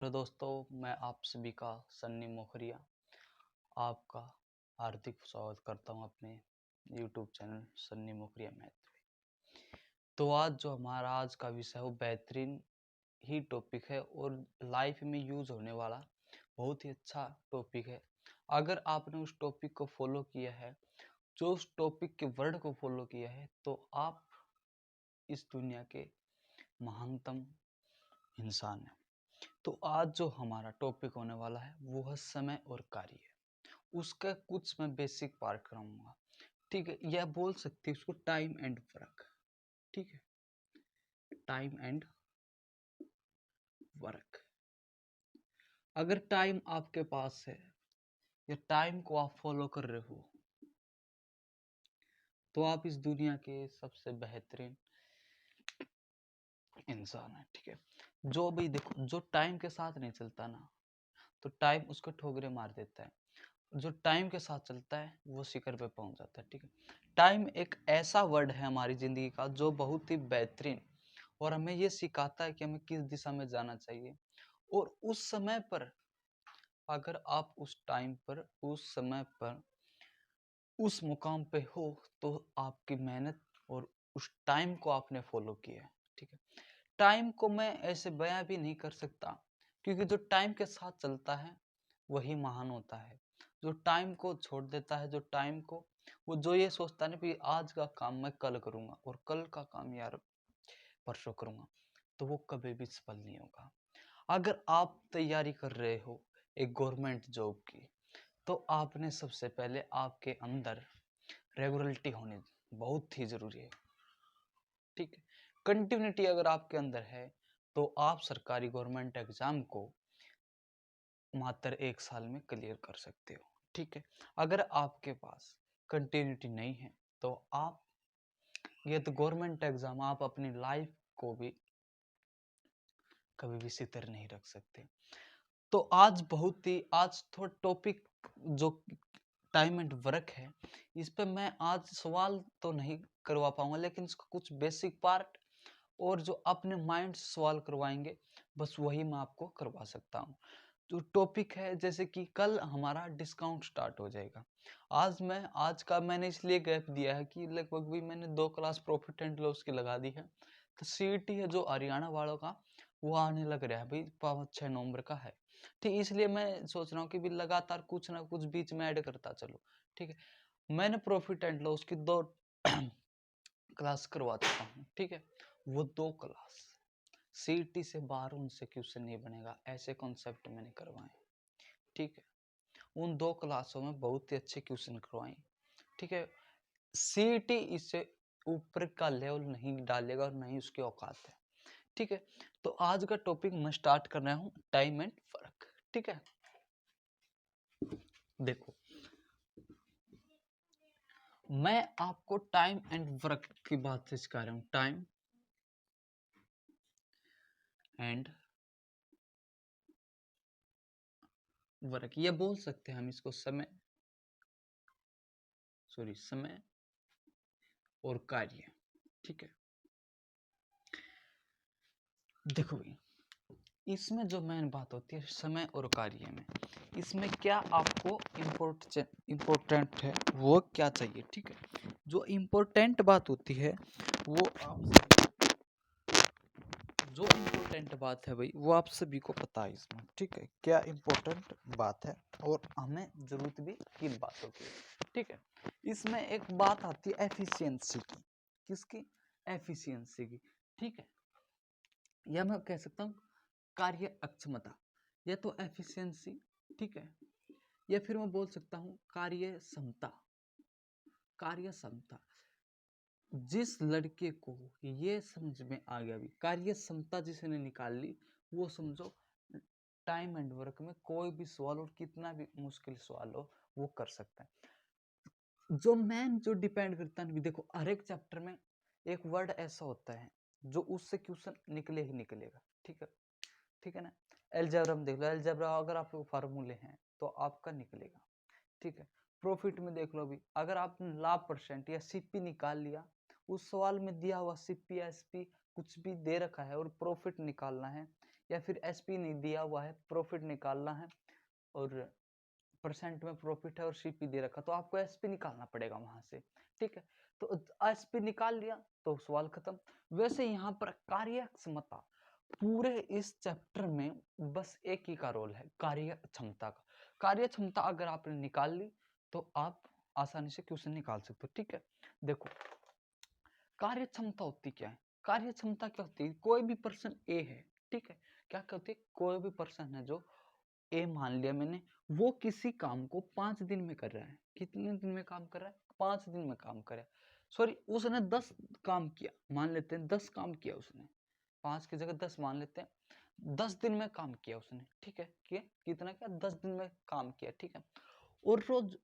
तो दोस्तों, मैं आप सभी का सन्नी मोखरिया आपका हार्दिक स्वागत करता हूं अपने YouTube channel Sunny Mokhariya math पे। तो आज जो हमारा आज का विषय है वो बेहतरीन ही टॉपिक है और लाइफ में यूज होने वाला बहुत ही अच्छा टॉपिक है। अगर आपने उस टॉपिक को फॉलो किया है, जो उस टॉपिक के वर्ड को फॉलो किया है, तो आप इस दुनिया के महानतम इंसान हैं। तो आज जो हमारा टॉपिक होने वाला है वो है समय और कार्य। उसका कुछ मैं बेसिक पार्ट कराऊंगा, ठीक है। यह बोल सकते हैं उसको टाइम एंड वर्क, ठीक है। Time and work. अगर टाइम आपके पास है या टाइम को आप फॉलो कर रहे हो तो आप इस दुनिया के सबसे बेहतरीन इंसान है, ठीक है। जो भी देखो, जो टाइम के साथ नहीं चलता ना, तो टाइम उसको ठोकरे मार देता है। जो टाइम के साथ चलता है वो शिखर पे पहुंच जाता है, ठीक है। टाइम एक ऐसा वर्ड है हमारी जिंदगी का जो बहुत ही बेहतरीन और हमें ये सिखाता है कि हमें किस दिशा में जाना चाहिए। और उस समय पर अगर आप उस टाइम पर उस समय पर उस मुकाम पे हो तो आपकी मेहनत और उस टाइम को आपने फॉलो किया है, ठीक है। टाइम को मैं ऐसे बयां भी नहीं कर सकता, क्योंकि जो टाइम के साथ चलता है वही महान होता है। जो टाइम को छोड़ देता है, जो टाइम को वो जो ये सोचता है ना कि आज का काम मैं कल करूंगा और कल का काम यार परसों करूंगा, तो वो कभी भी सफल नहीं होगा। अगर आप तैयारी कर रहे हो एक गवर्नमेंट जॉब की, तो आपने सबसे पहले आपके अंदर रेगुलरिटी होनी बहुत ही जरूरी है, ठीक है। कंटिन्यूटी अगर आपके अंदर है तो आप सरकारी गवर्नमेंट एग्जाम को मात्र 1 साल में क्लियर कर सकते हो, ठीक है। अगर आपके पास कंटिन्यूटी नहीं है तो आप ये तो गवर्नमेंट एग्जाम आप अपनी लाइफ को भी कभी भी सितर नहीं रख सकते। तो आज थोड़ा टॉपिक जो टाइम एंड वर्क है, इस पे मैं आज सवाल तो नहीं करवा पाऊंगा, लेकिन इसका कुछ बेसिक पार्ट और जो अपने माइंड से सवाल करवाएंगे बस वही मैं आपको करवा सकता हूँ। जो टॉपिक है, जैसे कि कल हमारा डिस्काउंट स्टार्ट हो जाएगा। आज का मैंने इसलिए गैप दिया है कि लगभग भी मैंने 2 क्लास प्रॉफिट एंड लॉस की लगा दी है। तो सीईटी है जो हरियाणा वालों का, वो आने लग रहा है भाई, 5-6 नवंबर का है, ठीक। इसलिए मैं सोच रहा हूँ कि भी लगातार कुछ ना कुछ बीच में ऐड करता चलो, ठीक है। मैंने प्रॉफिट एंड लॉस की 2 क्लास करवा चुका हूँ, ठीक है। वो 2 क्लास सीईटी से बाहर उनसे क्वेश्चन नहीं बनेगा, ऐसे कॉन्सेप्ट मैंने करवाए, ठीक है। उन 2 क्लासों में बहुत ही अच्छे क्वेश्चन करवाए, ठीक है। सीईटी इससे ऊपर का लेवल नहीं डालेगा और नहीं उसकी औकात है, ठीक है। तो आज का टॉपिक मैं स्टार्ट कर रहा हूँ टाइम एंड वर्क, ठीक है। देखो, मैं आपको टाइम एंड वर्क की बात से सिखा रहा हूँ। टाइम एंड वर्क, ये बोल सकते हैं हम इसको समय और कार्य, ठीक है। देखो भाई, इसमें जो मेन बात होती है समय और कार्य में, इसमें क्या आपको इम्पोर्टेंट है वो क्या चाहिए, ठीक है। जो इम्पोर्टेंट बात होती है वो जो इम्पोर्टेंट बात है भाई वो आप सभी को पता है इसमें, ठीक है। क्या इम्पोर्टेंट बात है और हमें जरूरत भी किन बातों की, ठीक है। इसमें एक बात आती है एफिशिएंसी की। किसकी? एफिशिएंसी की, ठीक है। या मैं कह सकता हूँ कार्य अक्षमता, या तो एफिशिएंसी, ठीक है। या फिर मैं बोल सकता हूँ कार्य क्षमता। कार्य क्षमता, जिस लड़के को ये समझ में आ गया भी कार्य क्षमता जिसने निकाल ली, वो समझो टाइम एंड वर्क में कोई भी सवाल और कितना भी मुश्किल सवाल हो वो कर सकता है। जो डिपेंड करता है, देखो हर एक चैप्टर में एक वर्ड ऐसा होता है जो उससे क्वेश्चन निकले ही निकलेगा, ठीक है, ठीक है ना। अलजेब्रा में देख लो, अलजेब्रा अगर आपके फार्मूले हैं तो आपका निकलेगा, ठीक है। प्रॉफिट में देख लो भी, अगर आपने लाभ परसेंट या सीपी निकाल लिया, उस सवाल में दिया हुआ सीपी एसपी कुछ भी दे रखा है और प्रॉफिट निकालना है, या फिर एसपी नहीं दिया हुआ है, प्रॉफिट निकालना है और परसेंट में प्रॉफिट है और सीपी दे रखा, तो आपको एसपी निकालना पड़ेगा वहां से, ठीक है। तो एसपी निकाल लिया तो सवाल खत्म। वैसे यहाँ पर कार्यक्षमता, पूरे इस चैप्टर में बस एक ही का रोल है, कार्य क्षमता का। कार्य क्षमता अगर आपने निकाल ली तो आप आसानी से क्वेश्चन निकाल सकते हो, ठीक है। देखो कार्य क्षमता होती क्या है, कार्य क्षमता क्या होती है, कोई भी पर्सन ए है, ठीक है, क्या होती है, कोई भी पर्सन है जो ए मान लिया मैंने, वो किसी काम को 5 दिन में कर रहा है। कितने दिन में काम कर रहा है, 5 दिन में काम कर रहा है। सॉरी, उसने 10 काम किया, मान लेते हैं 10 काम किया उसने, 5 की जगह 10 मान लेते हैं, 10 दिन में काम किया उसने, ठीक है, किया कितना, क्या 10 दिन में काम किया, ठीक है। और रोज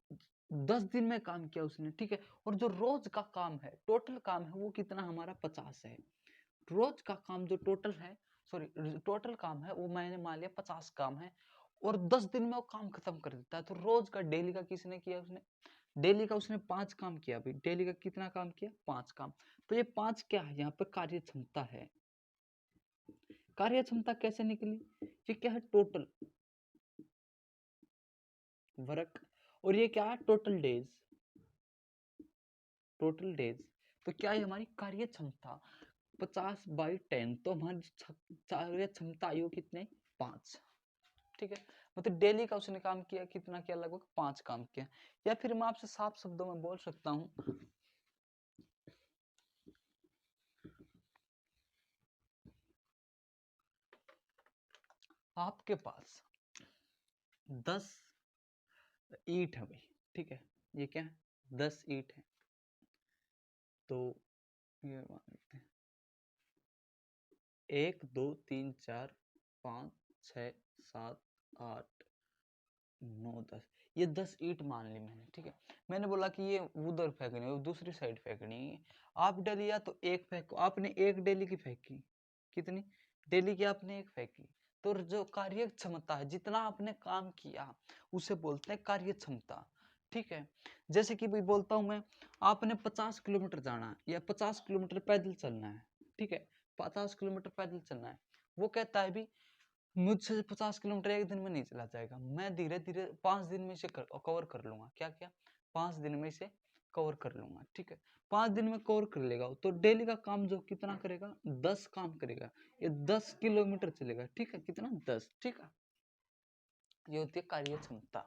10 दिन में काम किया उसने, ठीक है। और जो रोज का काम है, टोटल काम है, वो कितना हमारा 50 है। रोज का काम जो टोटल है, सॉरी टोटल काम है वो मैंने मान लिया 50 काम है, और 10 दिन में वो काम खत्म कर देता है। तो रोज का, डेली का किसने किया, उसने डेली का उसने 5 काम किया। भाई डेली का कितना काम किया, 5 काम। तो ये 5 क्या है, यहाँ पे कार्य क्षमता है। कार्य क्षमता कैसे निकली, ये क्या है, टोटल वर्क, और ये क्या है, टोटल डेज, टोटल डेज। तो क्या है हमारी कार्य क्षमता 50/10, तो हमारी कार्य क्षमता आयु कितने, 5, ठीक है। मतलब डेली का उसने काम किया, कितना किया, लगभग 5 काम किया। या फिर मैं आपसे साफ शब्दों में बोल सकता हूं, आपके पास 10 ईंट है भाई, ठीक है, ये क्या है, 10 ईंट है। तो ये मान लेते हैं 1 2 3 4 5 6 7 8 9 10, ये 10 ईंट मान ली मैंने, ठीक है। मैंने बोला कि ये उधर फेंकनी है, दूसरी साइड फेंकनी है। आप डेली या तो एक फेंको, आपने एक डेली की फेंकी, कितनी डेली की आपने एक फेंकी। तो जो कार्य क्षमता है, जितना आपने काम किया उसे बोलते हैं कार्य क्षमता, ठीक है। जैसे कि भाई बोलता हूं मैं, आपने 50 किलोमीटर जाना है या 50 किलोमीटर पैदल चलना है, ठीक है, 50 किलोमीटर पैदल चलना है। वो कहता है भी मुझसे 50 किलोमीटर एक दिन में नहीं चला जाएगा, मैं धीरे धीरे 5 दिन में इसे कवर कर लूंगा। क्या क्या, 5 दिन में इसे कवर कर लूंगा, ठीक है। 5 दिन में कवर कर लेगा तो डेली का काम जो कितना करेगा, 10 काम करेगा, ये 10 किलोमीटर चलेगा, ठीक है, कितना 10, ठीक है। ये होती है कार्य क्षमता,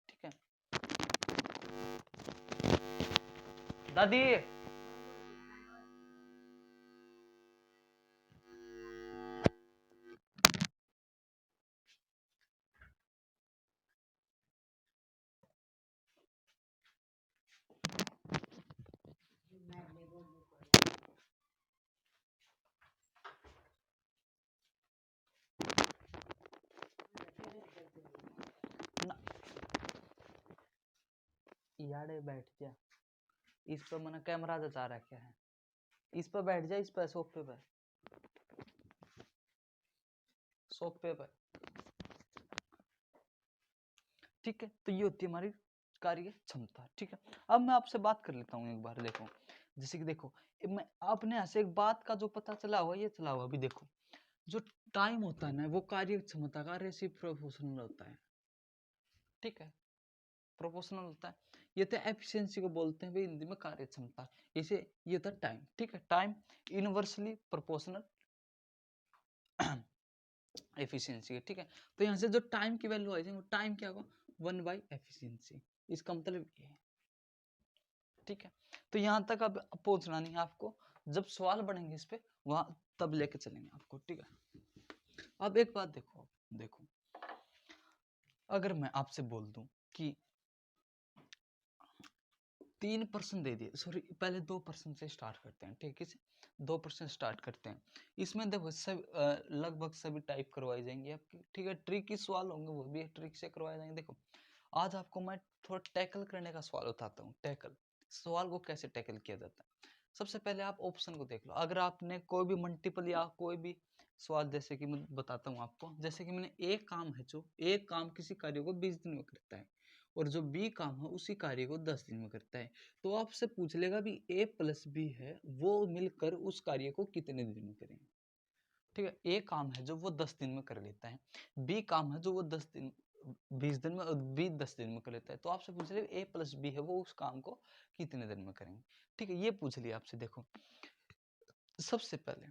ठीक है। दादी यारे बैठ जा, इस पर मैंने कैमरा जचा रखा है, इस पर बैठ जा, इस पर सोफे पर, सोफे पर, ठीक है। तो ये होती है हमारी कार्य क्षमता, ठीक है। अब मैं आपसे बात कर लेता हूँ एक बार, देखो जैसे कि देखो, मैं आपने ऐसे एक बात का जो पता चला हुआ, ये चला हुआ अभी, देखो जो टाइम होता है ना, वो कार्य क्षमता का रेसिप्रोपोर्शनल होता है, ठीक है, प्रोपोर्शनल होता है। ये तो एफिशिएंसी को बोलते हैं भाई हिंदी में, कार्य क्षमता। इसे ये होता है टाइम, ठीक है, टाइम इनवर्सली प्रोपोर्शनल एफिशिएंसी है, ठीक है। तो यहाँ से जो टाइम की वैल्यू आई, वो टाइम क्या होगा, 1/एफिशिएंसी, इसका मतलब ये है, ठीक है। तो यहाँ तक अब पहुंचना नहीं है आपको, जब सवाल बढ़ेंगे इस पे वहां तब लेके चलेंगे आपको, ठीक है। अब एक बात देखो, देखो अगर मैं आपसे बोल दूं कि 3% दे दिए, सॉरी पहले 2% से स्टार्ट करते हैं, ठीक है, 2% स्टार्ट करते हैं। इसमें देखो सब लगभग सभी टाइप करवाई जाएंगी आपकी, ठीक है। ट्रिकी सवाल होंगे, वो भी ट्रिक से करवाए जाएंगे। देखो आज आपको मैं थोड़ा टैकल करने का सवाल उठाता हूँ, टैकल सवाल को कैसे टैकल किया जाता है। सबसे पहले आप ऑप्शन को देख लो, अगर आपने कोई भी मल्टीपल या कोई भी सवाल, जैसे कि मैं बताता हूँ आपको, जैसे कि मैंने एक काम है, जो एक काम किसी कार्य को 20 दिन में करता है, और जो बी काम है उसी कार्य को 10 दिन में करता है, तो आपसे पूछ लेगा भी a + b है, वो मिलकर उस कार्य को कितने दिन में करेंगे, ठीक है। ए काम है जो वो 10 दिन में कर लेता है, बी काम है जो वो 10 दिन 20 दिन में, और बी 10 दिन में कर लेता है। तो आपसे पूछ रहे ए प्लस बी है वो उस काम को कितने दिन में करेंगे। ठीक है, ये पूछ लिया आपसे। देखो सबसे पहले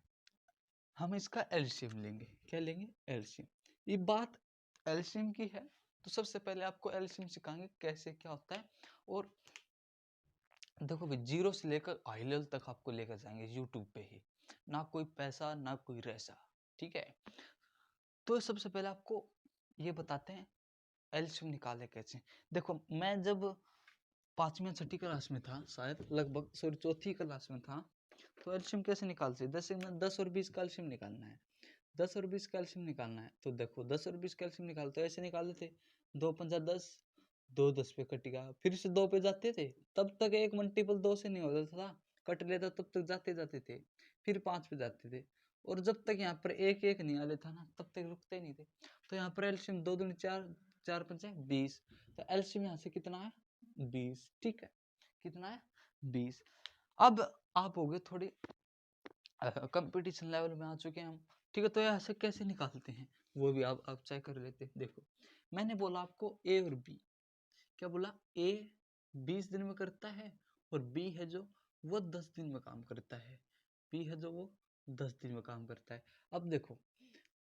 हम इसका एलसीएम लेंगे। क्या लेंगे? एलसीएम। ये बात एलसीएम की है तो सबसे पहले आपको एलसीएम सिखाएंगे कैसे क्या होता है। और देखो भाई, जीरो से लेकर हाई लेवल तक आपको लेकर जाएंगे यूट्यूब पे ही, ना कोई पैसा ना कोई रैसा। ठीक है, तो सबसे पहले आपको ये बताते हैं एलसीएम निकाले कैसे। देखो मैं जब 5वीं 6ठी क्लास में था, शायद लगभग, सॉरी 4थी क्लास में था, तो एलसीएम कैसे निकालते? जैसे मैं 10 और 20 का एलसीएम निकालना है, 10 और 20 का एलसीएम निकालना है, तो देखो 10 और 20 का एलसीएम निकालते ऐसे निकाल देते, 2 पंजा 10, 2 10 पे कट गया, फिर से 2 पे जाते थे, तब तक एक मल्टीपल 2 से नहीं होता था, कट लेता तब तक जाते जाते थे, फिर 5 पे जाते थे, और जब तक यहाँ पर एक एक नहीं आ लेता ना तब तक रुकते नहीं थे। तो यहाँ पर एलसीएम 2 दूनी 4, 4 पंजे 20, तो एलसीएम यहाँ से कितना है? 20। ठीक है, कितना है? 20। अब आप हो गए थोड़ी कंपटीशन लेवल में आ चुके हैं हम। ठीक है, तो ऐसे कैसे निकालते हैं वो भी आप चेक कर लेते हैं। देखो मैंने बोला आपको ए और बी, क्या बोला? ए 20 दिन में करता है और बी है जो वो 10 दिन में काम करता है, बी है जो वो 10 दिन में काम करता है। अब देखो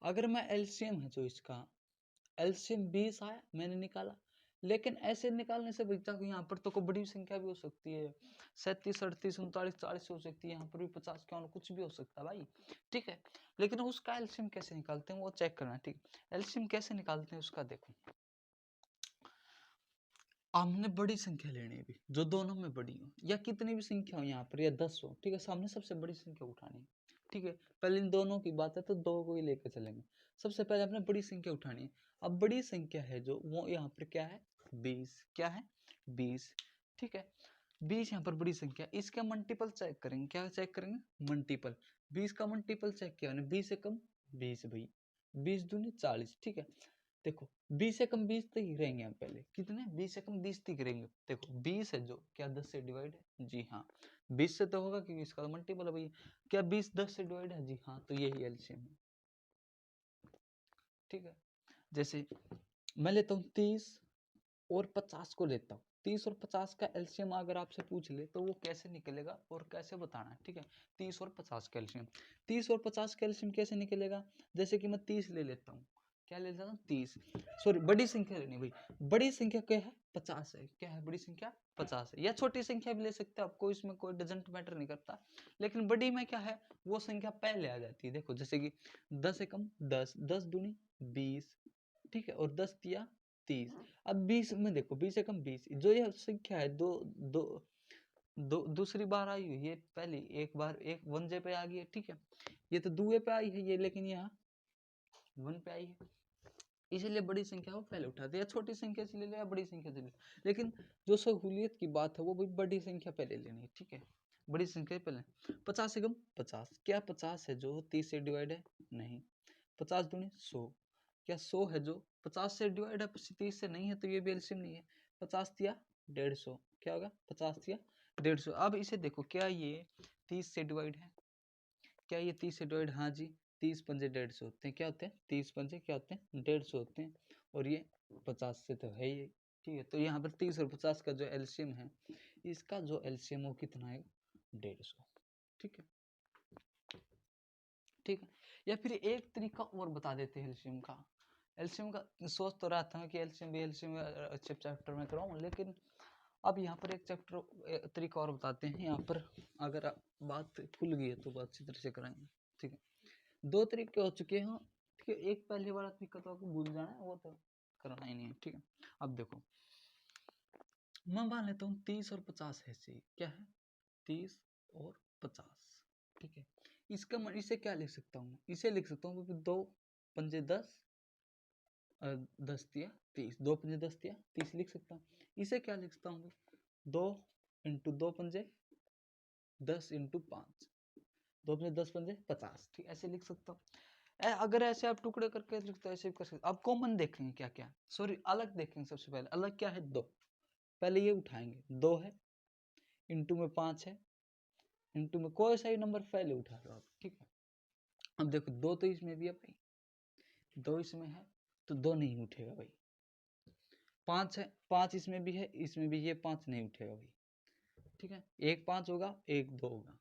अगर मैं एलसीएम है जो इसका एलसीएम 20 आया मैंने निकाला, लेकिन ऐसे निकालने से बचता कि यहाँ पर तो कोई बड़ी संख्या भी हो सकती है, 37 38 39 40 हो सकती है, यहाँ पर भी 50 51 कुछ भी हो सकता है भाई। ठीक है, लेकिन उसका एलसीएम कैसे निकालते हैं वो चेक करना। ठीक, एलसीएम कैसे निकालते हैं उसका देखो, हमने बड़ी संख्या लेनी है भी जो दोनों में बड़ी हो, या कितनी भी संख्या हो यहाँ पर, या 10 हो। ठीक है, सामने सबसे बड़ी संख्या उठानी है। ठीक है, पहले इन दोनों की बात है तो 2 को ही लेकर चलेंगे। सबसे पहले अपने बड़ी संख्या उठानी है। अब बड़ी संख्या है जो वो यहाँ पर क्या है? 20। क्या है? 20। ठीक है, 20 यहाँ पर बड़ी संख्या, इसका मल्टीपल चेक करेंगे। क्या चेक करेंगे? मल्टीपल। 20 का मल्टीपल चेक किया 20 से कम 20 भाई, 20 दूनी 40। ठीक है, देखो 20 से कम 20 तक ही रहेंगे हम पहले। कितने? 20 से कम 20 तक रहेंगे। देखो 20 है जो क्या 10 से डिवाइड है? जी हाँ, 20 से तो होगा क्योंकि इसका तो मल्टीपल है भैया। क्या 20 10 से डिवाइड है? जी हाँ, तो यही एलसीएम है। ठीक है, जैसे मैं लेता हूँ 30 और 50 को लेता हूँ, 30 और 50 का एलसीएम अगर आपसे पूछ ले तो वो कैसे निकलेगा और कैसे बताना है। ठीक है, 30 और 50 का एलसीएम, 30 और 50 का एलसीएम कैसे निकलेगा? जैसे कि मैं 30 ले लेता हूँ, क्या ले लेता हूँ? 30। सॉरी, बड़ी संख्या लेनी भाई, बड़ी संख्या क्या है? 50 है। क्या है? बड़ी संख्या 50 है, या छोटी संख्या भी ले सकते हैं आपको, इसमें कोई डजेंट मैटर नहीं करता, लेकिन बड़ी में क्या है? वो संख्या पहले आ जाती है। देखो जैसे कि 10 से कम 10, 10 दूनी 20। ठीक है, और 10 दिया 30। अब 20 में देखो 20 से कम 20, जो ये संख्या है दो दो दो दूसरी बार आई हुई है, पहली एक बार एक वन जे पे आ गई है। ठीक है, ये तो दुए पे आई है ये, लेकिन यहाँ वन पे आई है, इसीलिए बड़ी संख्या को पहले उठाते हैं, या छोटी संख्या से ले ले या बड़ी संख्या से ले, लेकिन जो सहूलियत की बात है वो भी बड़ी संख्या पहले लेनी है। ठीक है, बड़ी संख्या पहले। 50 से कम 50, क्या 50 है जो 30 से डिवाइड है? नहीं। 50 दूनी 100, क्या 100 है जो 50 से डिवाइड है? 30 से नहीं है, तो ये भी एलसीएम नहीं है। 50 दिया 150, क्या होगा? 50 दिया 150। अब इसे देखो, क्या ये 30 से डिवाइड है? क्या ये 30 से डिवाइड? हाँ जी, 30 पंजे 150 होते हैं। क्या होते हैं? 30 पंजे क्या होते हैं? 150 होते हैं, और ये 50 से तो है ही। ठीक है, तो यहाँ पर 30 और 50 का जो एलसीएम है, इसका जो एलसीएम वो कितना है? 150। ठीक है, ठीक है, या फिर एक तरीका और बता देते हैं एलसीएम का। एलसीएम का सोच तो रहा था कि एलसीएम भी एलसीएम चैप्टर में कराऊं, लेकिन अब यहाँ पर एक चैप्टर तरीका और बताते हैं। यहाँ पर अगर बात खुल गई है तो बात अच्छी तरह से कराएंगे। ठीक है, 2 तरीके हो चुके हैं। ठीक है, एक पहले वाला तरीका तो आपको भूल जाना है, वो तो करना ही नहीं है। ठीक है, अब देखो मैं मान लेता हूँ 30 और 50 है ऐसे। क्या है? 30 और 50। ठीक है, इसका मैं इसे क्या लिख सकता हूँ? इसे लिख सकता हूँ 2 पंजे 10, 10 दिया 30, 2 पंजे 10 दिया 30 लिख सकता हूँ। इसे क्या लिख सकता हूँ? 2 इंटू 2 पंजे 10 इंटू 5, 2 पंजे 10 पंजे 50। ठीक, ऐसे लिख सकता हूँ। अगर ऐसे आप टुकड़े करके लिखते हो ऐसे भी कर सकते। अब कॉमन देखेंगे क्या क्या, सॉरी अलग देखेंगे। सबसे पहले अलग क्या है? 2, पहले ये उठाएंगे, 2 है, इंटू में 5 है, इंटू में कोई सा ही नंबर पहले उठा लो आप। ठीक है, अब देखो 2 तो इसमें भी है भाई, 2 इसमें है तो 2 नहीं उठेगा भाई। 5 है, 5 इसमें भी है, इसमें भी, ये 5 नहीं उठेगा भाई। ठीक है, एक 5 होगा, एक 2 होगा।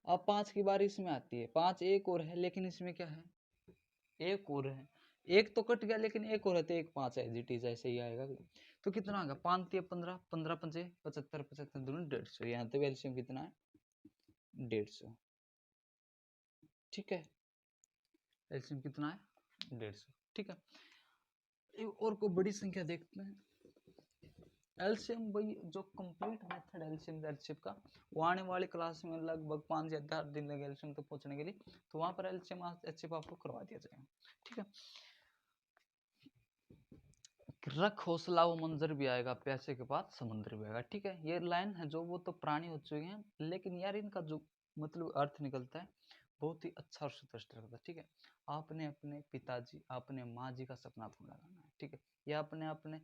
अब 5 की बारी इसमें आती है, 5 एक और है, लेकिन इसमें क्या है, एक और है, एक तो कट गया लेकिन एक और है, तो एक 5 है, जीटी ऐसे ही आएगा। तो कितना आ गया, 5 3 15, 15 पंजे 75, 75 दूनी 150। यहाँ तो एलसीएम कितना है, 150। ठीक है, एलसीएम कितना है, 150। ठीक है, और को बड़ी संख्या देखते हैं। एलसीएम भाई जो कंप्लीट मेथड एलसीएम एलसीएम का, वो आने वाली क्लास में लगभग 5 या 10 दिन लगे एलसीएम तक पहुंचने के लिए, तो वहां पर एलसीएम एलसीएम आपको करवा दिया जाएगा। ठीक है, रख हौसला वो मंजर भी आएगा, पैसे के बाद समुद्र भी आएगा। ठीक है, ये लाइन है जो वो तो पुरानी हो चुकी है, लेकिन यार इनका जो मतलब अर्थ निकलता है बहुत ही अच्छा और स्पष्ट लगता है। ठीक है, आपने अपने पिताजी, आपने माँ जी का सपना पूरा करना है। ठीक है, या अपने अपने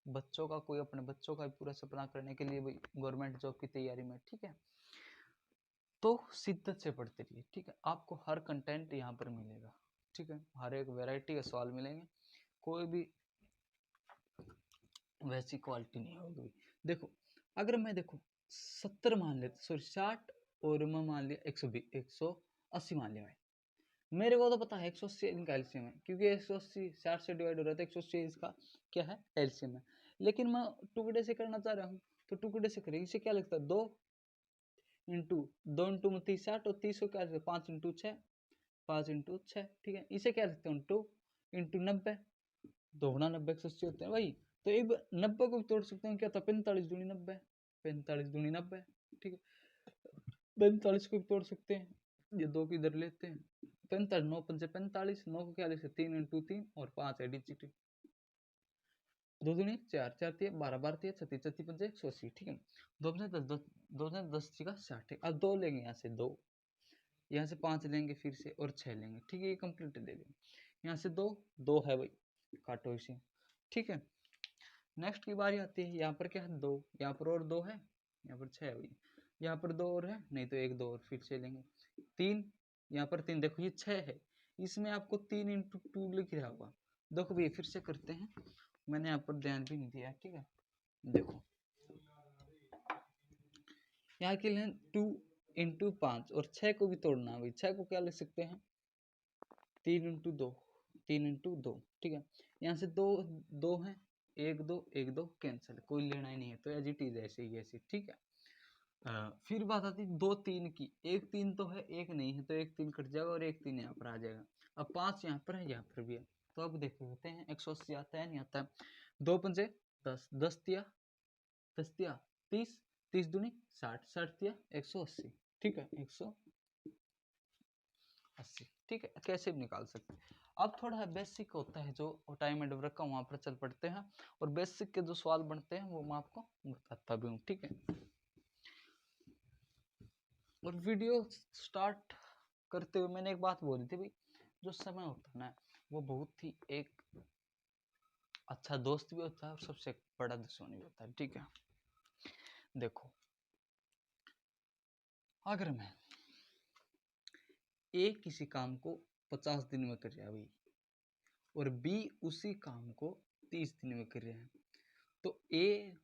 बच्चों का, कोई अपने बच्चों का पूरा सपना करने के लिए गवर्नमेंट जॉब की तैयारी में। ठीक है, तो शिद्दत से पढ़ते रहिए। ठीक है, आपको हर कंटेंट यहाँ पर मिलेगा। ठीक है, हर एक वैरायटी के सवाल मिलेंगे, कोई भी वैसी क्वालिटी नहीं होगी। देखो अगर मैं देखो 70 मान लेते, सॉरी 60, और मैं मान लिया 120 180 मान लिया भाई, मेरे को तो पता है 180 इनका एलसीएम है, क्योंकि 180 60 से डिवाइड हो रहा है, तो 180 इसका क्या है, एलसीएम है। लेकिन मैं टुकड़े से करना चाह रहा हूँ, तो टुकड़े से करेंगे, इसे क्या लगता है, 2 इंटू 2 इंटू 30 60, और 30 को क्या लगता है, 5 इंटू 6, 5 इंटू 6। ठीक है, इसे क्या लगता है, 2 इंटू 90, 2 गुणा 90 180 होते हैं भाई। तो एक 90 को भी तोड़ सकते हैं, क्या था, 45 दूनी 90, 45 दूनी 90। ठीक है, 45 को भी तोड़ सकते हैं, ये 2 की इधर लेते हैं, 45 9 पंजे 45, 9 को क्या ले सकते, 3 इंटू 3, और 5 है डिजिट, 2 दूनी 4, 4 3 12, 12 3 36, 36 पंजे 180। ठीक है, 2 पंजे 10, 2 से 10 का 60। अब 2 लेंगे यहाँ से, 2 यहाँ से 5 लेंगे फिर से, और 6 लेंगे। ठीक है, ये कंप्लीट ले लेंगे, यहाँ से 2 2 है भाई, काटो इसे। ठीक है, नेक्स्ट की बारी आती है, यहाँ पर क्या है, 2, यहाँ पर और 2 है, यहाँ पर 6 है भाई, यहाँ पर 2 और है, नहीं तो 1 2 और फिर से लेंगे, 3, यहाँ पर 3, देखो ये 6 है, इसमें आपको 3 इंटू 2 लिख रहा होगा। देखो भैया फिर से करते हैं, मैंने यहाँ पर ध्यान भी नहीं दिया। ठीक है, देखो यहाँ के लिए 2 इंटू 5, और 6 को भी तोड़ना है भाई, 6 को क्या लिख सकते हैं, 3 इंटू 2, 3 इंटू 2। ठीक है, यहाँ से 2 2 है, 1 2 1 2 कैंसिल, कोई लेना ही नहीं है, तो एज इट इज ऐसे ही ऐसे। ठीक है, फिर बात आती है 2 3 की, एक 3 तो है, एक नहीं है, तो एक 3 कट जाएगा, और एक 3 यहाँ पर आ जाएगा। अब 5 यहाँ पर है, यहाँ पर भी है, तो अब देख लेते हैं 180 आता है नहीं आता है। 2 पंजे 10, 10 तिया 10 तिया 30, 30 दूनी 60, 60 तिया 180। ठीक है, 180। ठीक है, कैसे भी निकाल सकते हैं। अब थोड़ा बेसिक होता है जो टाइम एंड वर्क का, वहां पर चल पड़ते हैं, और बेसिक के जो सवाल बनते हैं वो मैं आपको बताता भी हूँ। ठीक है, और वीडियो स्टार्ट करते हुए मैंने एक बात बोली थी भाई, जो समय होता है ना, वो बहुत ही एक अच्छा दोस्त भी होता है, और सबसे बड़ा दुश्मन भी होता है। ठीक है, देखो अगर मैं ए किसी काम को 50 दिन में कर रहा है भाई, और बी उसी काम को 30 दिन में कर रहे हैं, तो ए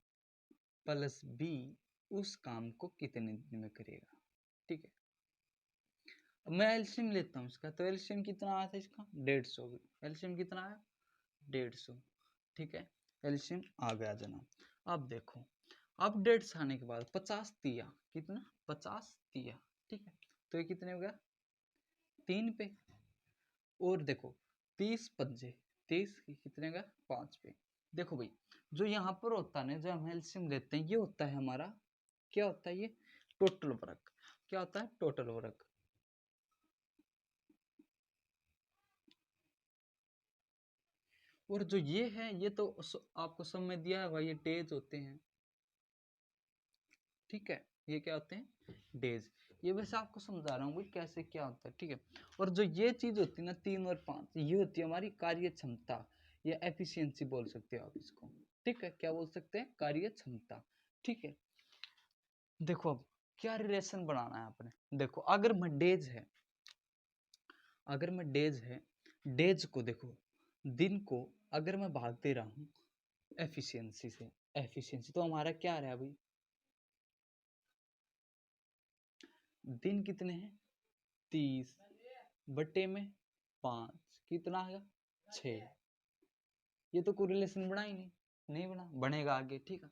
प्लस बी उस काम को कितने दिन में करेगा। ठीक है, अब मैं एलसीएम लेता हूँ इसका, तो एलसीएम कितना आया था इसका, 150। एलसीएम कितना आया, 150। ठीक है, एलसीएम आ गया जनाब। अब देखो, अब 150 आने के बाद 50 दिया, कितना, 50 दिया। ठीक है, तो ये कितने हो गया, 3 पे, और देखो 30 पंजे 30 कितने का, 5 पे। देखो भाई, जो यहाँ पर होता है ना, जो हम एलसीएम लेते हैं, ये होता है हमारा, क्या होता है ये, टोटल वर्क। क्या होता है, टोटल वर्क। और जो ये है, ये तो आपको सब में दिया है भाई, ये डेज होते हैं। ठीक है, ये क्या होते हैं, डेज। ये वैसे आपको समझा रहा हूँ भाई कैसे क्या होता है। ठीक है, और जो ये चीज होती है ना, 3 और 5, ये होती है हमारी कार्य क्षमता, या एफिशिएंसी बोल सकते हो आप इसको। ठीक है, क्या बोल सकते हैं, कार्य क्षमता। ठीक है, देखो अब क्या रिलेशन बनाना है आपने। देखो अगर मैं डेज है, अगर मैं डेज है, डेज को देखो, दिन को अगर मैं भागते रहा हूँ एफिशिएंसी से, एफिशिएंसी तो हमारा क्या रहा अभी, दिन कितने हैं 30 बटे में 5 कितना आएगा 6। ये तो कोरिलेशन बना ही नहीं बना, बनेगा आगे। ठीक है,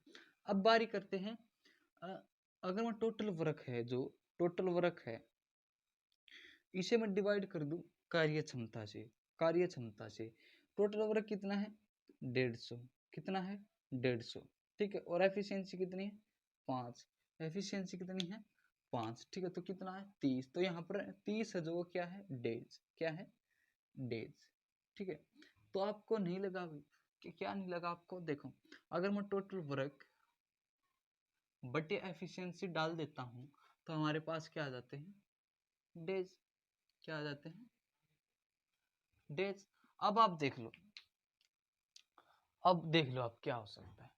अब बारी करते हैं अगर मैं टोटल वर्क है, जो टोटल वर्क है इसे मैं डिवाइड कर दूं कार्य क्षमता से, कार्य क्षमता से टोटल वर्क कितना है 150, कितना है 150। ठीक है, और एफिशिएंसी कितनी है 5, एफिशिएंसी कितनी है 5। ठीक है, तो कितना है 30, तो यहाँ पर 30 है जो क्या है डेज, क्या है डेज। ठीक है, तो आपको नहीं लगा अभी कि क्या नहीं लगा आपको, देखो अगर मैं टोटल वर्क बटे एफिशिएंसी डाल देता हूँ तो हमारे पास क्या आ जाते हैं डेज, क्या आ जाते हैं डेज। अब आप देख लो, अब देख लो आप क्या हो सकता है,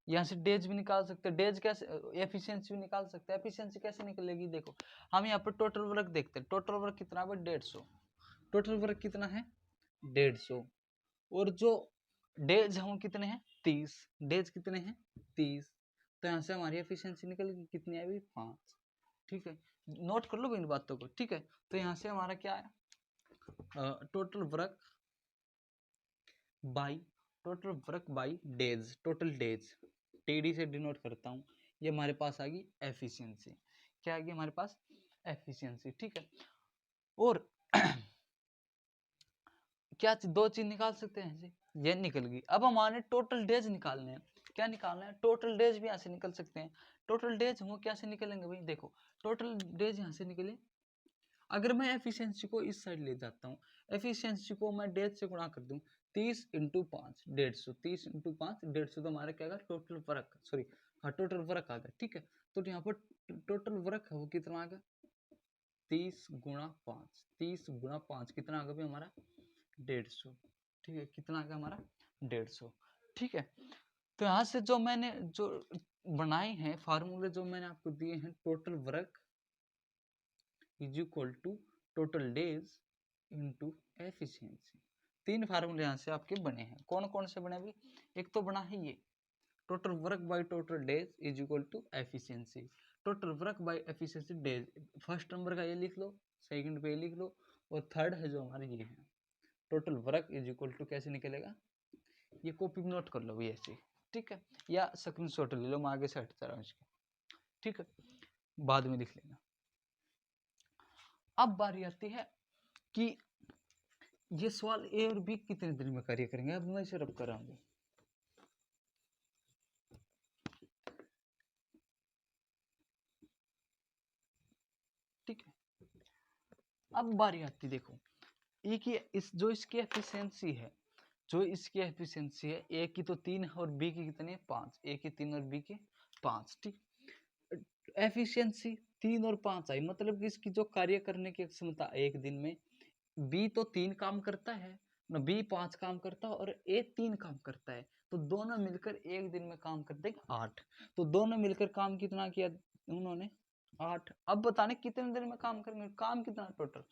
यहाँ से डेज भी निकाल सकते हैं, डेज कैसे, एफिशिएंसी भी निकाल सकते हैं। एफिशिएंसी कैसे निकलेगी, देखो हम यहाँ पर टोटल वर्क देखते हैं, टोटल वर्क कितना है 150, टोटल वर्क कितना है 150, और जो डेज हम कितने हैं 30, डेज कितने हैं 30, तो यहाँ से हमारी एफिशिएंसी निकलेगी कितनी है 5। ठीक है, नोट कर लो इन बातों को। ठीक है, तो यहाँ से हमारा क्या है total work by, total work by days, total days TD से डिनोट करता हूँ, ये हमारे पास आ गई एफिशिएंसी, क्या आ गई हमारे पास एफिशिएंसी। ठीक है, और क्या दो चीज निकाल सकते हैं, ये निकल गई। अब हमारे टोटल डेज निकालने हैं, क्या निकालना है टोटल डेज भी यहाँ से निकल सकते हैं। टोटल डेज वो कैसे निकलेंगे भाई, देखो टोटल डेज यहाँ से निकले, अगर मैं एफिशिएंसी को इस साइड ले जाता हूँ, एफिशिएंसी को मैं डेज से गुणा कर दूं 30 × 5 150, 30 × 5 150, तो हमारा क्या आएगा टोटल वर्क, सॉरी हाँ टोटल वर्क आ गया। ठीक है, तो यहाँ पर टोटल वर्क है वो कितना आ गया 30 × 5, 30 × 5 कितना आ गया भाई हमारा 150। ठीक है, कितना आ गया हमारा 150। ठीक है, तो यहाँ से जो मैंने जो बनाए हैं फार्मूले, जो मैंने आपको दिए हैं, total work is equal to total days into efficiency, तीन फार्मूले यहाँ से आपके बने हैं। कौन कौन से बने अभी, एक तो बना है ये total work by total days is equal to efficiency, total work by efficiency days, first number का ये लिख लो, सेकंड पे ये लिख लो, और थर्ड है जो हमारे ये है total work is equal to कैसे निकलेगा, ये कॉपी में नोट कर लो भी ऐसे। ठीक है, या स्क्रीनशॉट ले लो, मैं आगे से हटता रहा इसके। ठीक है, बाद में लिख लेना। अब बारी आती है कि ये सवाल ए और बी कितने दिन में कार्य करेंगे, अब मैं इसे रब कराऊंगी। ठीक है, अब बारी आती देखो ए की, इस जो इसकी एफिशिएंसी है, जो इसकी एफिशिएंसी है, ए की तो 3 है और बी की कितनी है 5, ए की 3 और बी की 5। ठीक, एफिशिएंसी 3 और 5 आई, मतलब कि इसकी जो कार्य करने की क्षमता एक दिन में, बी तो 3 काम करता है ना, बी 5 काम करता है और ए 3 काम करता है, तो दोनों मिलकर एक दिन में काम करते हैं 8, तो दोनों मिलकर काम कितना किया उन्होंने 8। अब बताने कितने दिन में काम करेंगे, काम कितना टोटल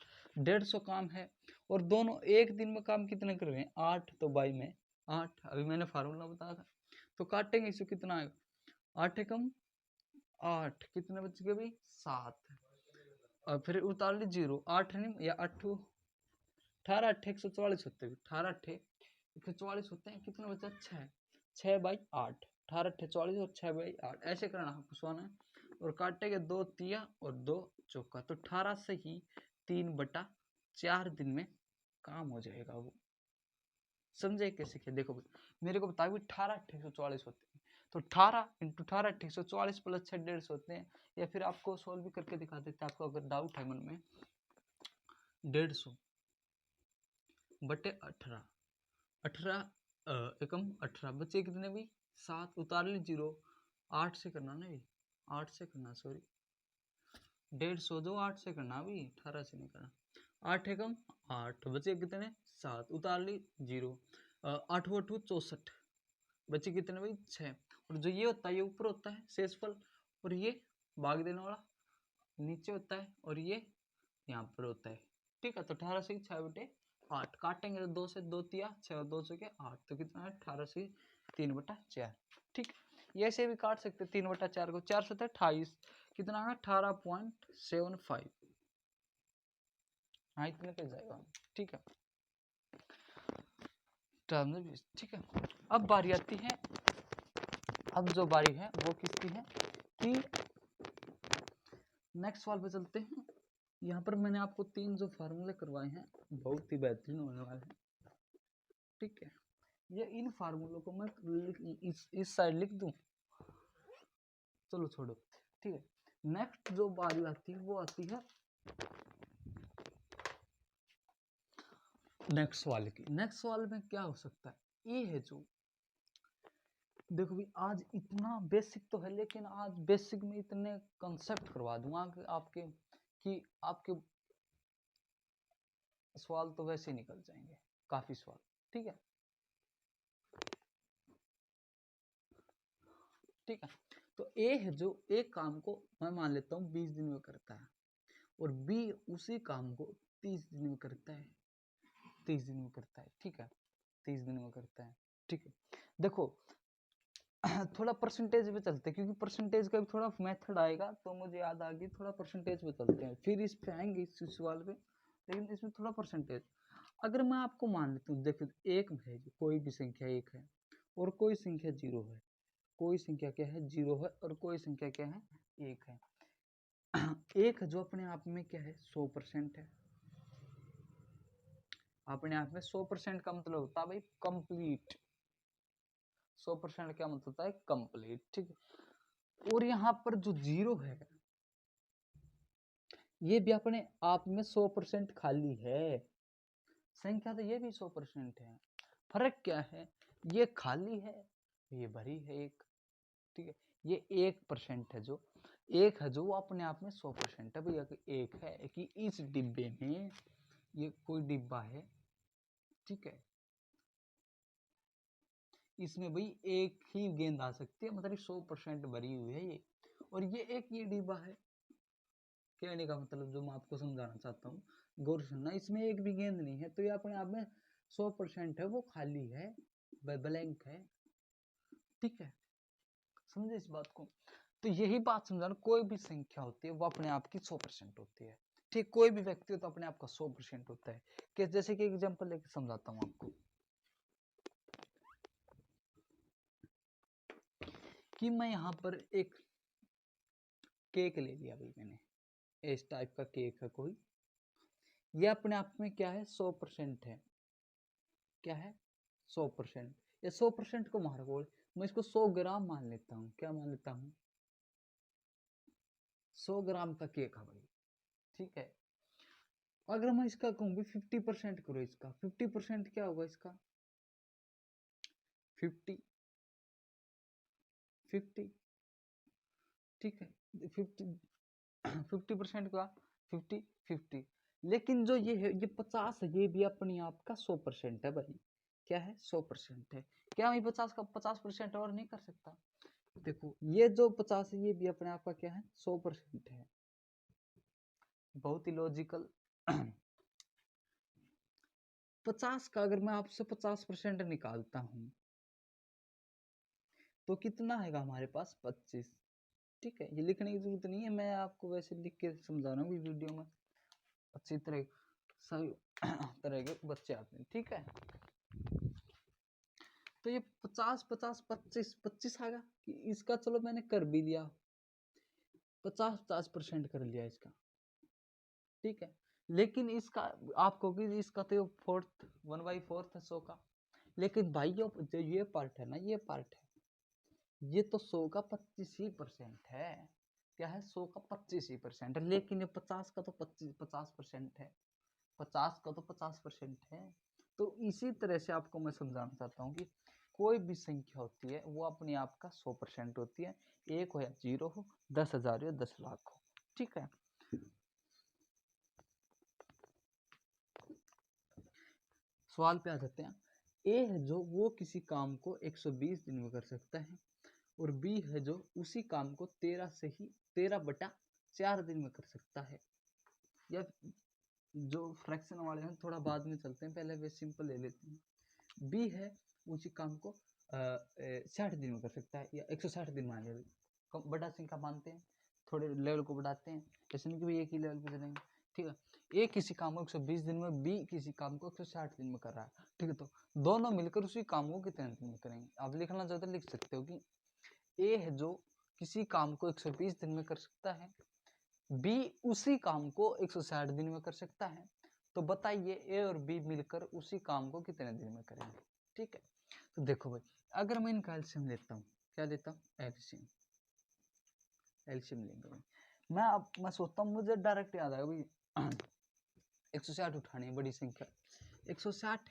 150 काम है, और दोनों एक दिन में काम कितने कर रहे हैं 8, तो बाई में 8, अभी मैंने फार्मूला बताया था, तो काटेंगे इसको कितना आएगा 8 एकम 8, कितने बच गए भाई 7, और फिर उतार ली 0, 8 नहीं या 8 18 8 144 होते हैं, 18 8 144 होते हैं, कितना बचा 6, 6/8, 18 8 44 और 6/8 ऐसे करना आपको सवाल है, और काटेंगे 2 तिया और 2 चौका, तो 18 से ही 3/4 दिन में काम हो जाएगा वो। समझे कैसे क्या, देखो मेरे को बताओ 18 8 144 होते हैं, तो 18 × 18 8 144 प्लस 6 150 होते हैं, या फिर आपको सॉल्व भी करके दिखा देते हैं, आपको अगर डाउट है मन में। 150 बटे 18, 18 एकम 18 बचे कितने भी 7, उतार ली 0, 8 से करना ना भी, 8 से करना सॉरी, 150 जो 8 से करना भी, 18 से नहीं करना, 8 एकम 8 बचे कितने 7, उतार ली 0, 8 8 64 बचे कितने भाई 6, और जो ये होता है ये ऊपर होता है शेषफल, और ये भाग देने वाला नीचे होता है, और ये यहाँ पर होता है, ठीक है। तो 18 से 6/8 काटेंगे तो 2 से 2 तिया 6 और 2 से क्या 8, तो कितना है 18 से 3/4, ठीक। ये ऐसे भी काट सकते 3/4 को, 4 से 28 कितना है 18.75, हाँ इतने पे जाएगा, ठीक है। ठीक है। अब बारी आती है, अब जो बारी है वो किसकी है कि नेक्स्ट सवाल पे चलते हैं। यहाँ पर मैंने आपको 3 जो फार्मूले करवाए हैं बहुत ही बेहतरीन होने वाले हैं, ठीक है। ये इन फार्मूलों को मैं इस साइड लिख दूं, चलो छोड़ो, ठीक है। नेक्स्ट जो बारी आती है वो आती है नेक्स्ट सवाल की। नेक्स्ट सवाल में क्या हो सकता है, ये है जो देखो भी आज इतना बेसिक तो है, लेकिन आज बेसिक में इतने कंसेप्ट करवा दूंगा कि आपके सवाल तो वैसे ही निकल जाएंगे, काफी सवाल, ठीक है। ठीक है, तो ए है जो एक काम को मैं मान लेता हूँ 20 दिन में करता है, और बी उसी काम को 30 दिन में करता है, 30 दिन में करता है, ठीक है, 30 दिन में करता है, ठीक है। देखो थोड़ा परसेंटेज पे चलते हैं, क्योंकि परसेंटेज का भी थोड़ा मेथड आएगा, तो मुझे याद आ गई, थोड़ा परसेंटेज पे चलते हैं, फिर इस पे आएंगे इस सवाल पे, लेकिन इसमें थोड़ा परसेंटेज। अगर मैं आपको मान लेता हूँ, देखो एक है, कोई भी संख्या एक है और कोई संख्या 0 है, कोई संख्या क्या है 0 है, और कोई संख्या क्या है 1 है। एक जो अपने आप में क्या है 100% है, अपने आप में 100% का मतलब होता है भाई कंप्लीट, 100% क्या मतलब होता है कंप्लीट, ठीक है। और यहाँ पर जो 0 है ये भी अपने आप में 100% खाली है, संख्या तो ये भी 100% है, फर्क क्या है, ये खाली है ये भरी है एक, ठीक है। ये 1% है, जो एक है जो वो अपने आप में 100% है भैया, एक है कि इस डिब्बे में ये कोई डिब्बा है, ठीक है, इसमें भाई एक ही गेंद आ सकती है, मतलब 100% भरी हुई है ये, और ये डिब्बा है। कहने का मतलब जो मैं आपको समझाना चाहता हूँ, गौर से सुनना, इसमें एक भी गेंद नहीं है, तो ये अपने आप में 100% है, वो खाली है, ब्लैंक है, ठीक है, समझे इस बात को। तो यही बात समझाना, कोई भी संख्या होती है वो अपने आप की 100% होती है, ठीक, कोई भी व्यक्ति हो तो अपने आप का 100% होता है। कि जैसे कि एग्जांपल लेके समझाता हूँ आपको, कि मैं यहाँ पर एक केक ले लिया भाई मैंने, इस टाइप का केक है कोई, ये अपने आप में क्या है 100% है, क्या है 100%, ये 100% को मार बोल, मैं इसको 100 ग्राम मान लेता हूँ, क्या मान लेता हूँ 100 ग्राम का केक है भाई, ठीक है। अगर मैं इसका कहूँ 50% करो, इसका 50% क्या होगा, इसका 50 50, ठीक है, 50% का 50 लेकिन जो ये है ये 50 है, ये भी अपने आप का 100% है भाई, क्या है 100% है, क्या मैं 50 का 50% और नहीं कर सकता, देखो ये जो 50 है ये भी अपने आप का क्या है 100% है, बहुत ही लॉजिकल। 50 का अगर मैं आपसे 50% निकालता हूं तो कितना आएगा हमारे पास 25, ठीक है, ये लिखने की जरूरत नहीं है, मैं आपको वैसे लिख के समझा रहा हूँ वीडियो में, अच्छी तरह सभी तरह के बच्चे आते हैं, ठीक है। तो ये 50 50 25 25 आएगा कि इसका, चलो मैंने कर भी लिया 50% कर लिया इसका, ठीक है, लेकिन इसका आपको कि इसका तो फोर्थ 1/4 है 100 का, लेकिन भाई जो ये पार्ट है ना, ये पार्ट है, ये तो 100 का 25% है, क्या है 100 का 25% है, लेकिन ये 50 का तो 50% है, 50 का तो 50% है। तो इसी तरह से आपको मैं समझाना चाहता हूँ कि कोई भी संख्या होती है वो अपने आप का 100% होती है, एक हो या 0 हो, 10,000 हो 10 लाख हो, ठीक है। सवाल पे आ जाते हैं, ए है जो वो किसी काम को 120 दिन में कर सकता है, और बी है जो उसी काम को 13 से ही 13/4 दिन में कर सकता है, या जो फ्रैक्शन वाले हैं थोड़ा बाद में चलते हैं, पहले वे सिंपल ले लेते हैं। बी है उसी काम को 60 दिन में कर सकता है या 160 दिन मान लिया, बड़ा संख्या मानते हैं, थोड़े लेवल को बढ़ाते हैं, ऐसे नहीं कि भाई एक ही लेवल पे चलेंगे, ठीक है। ए किसी काम को 120 दिन में, बी किसी काम को 160 दिन में कर रहा है, ठीक है। तो दोनों मिलकर उसी काम को कितने दिन में करेंगे। आप लिखना चाहते लिख सकते हो कि ए है जो किसी काम को 120 दिन में कर सकता है, बी उसी काम को 160 दिन में कर सकता है, तो बताइए ए और बी मिलकर उसी काम को कितने दिन में करेंगे, ठीक है। तो देखो भाई, अगर मैं इनका एलसीएम लेता हूँ, क्या लेता हूँ, एलसीएम, एलसीएम लेंगे भाई। मैं सोचता हूँ, मुझे डायरेक्ट याद आएगा भाई 160 उठानी है, बड़ी संख्या 160।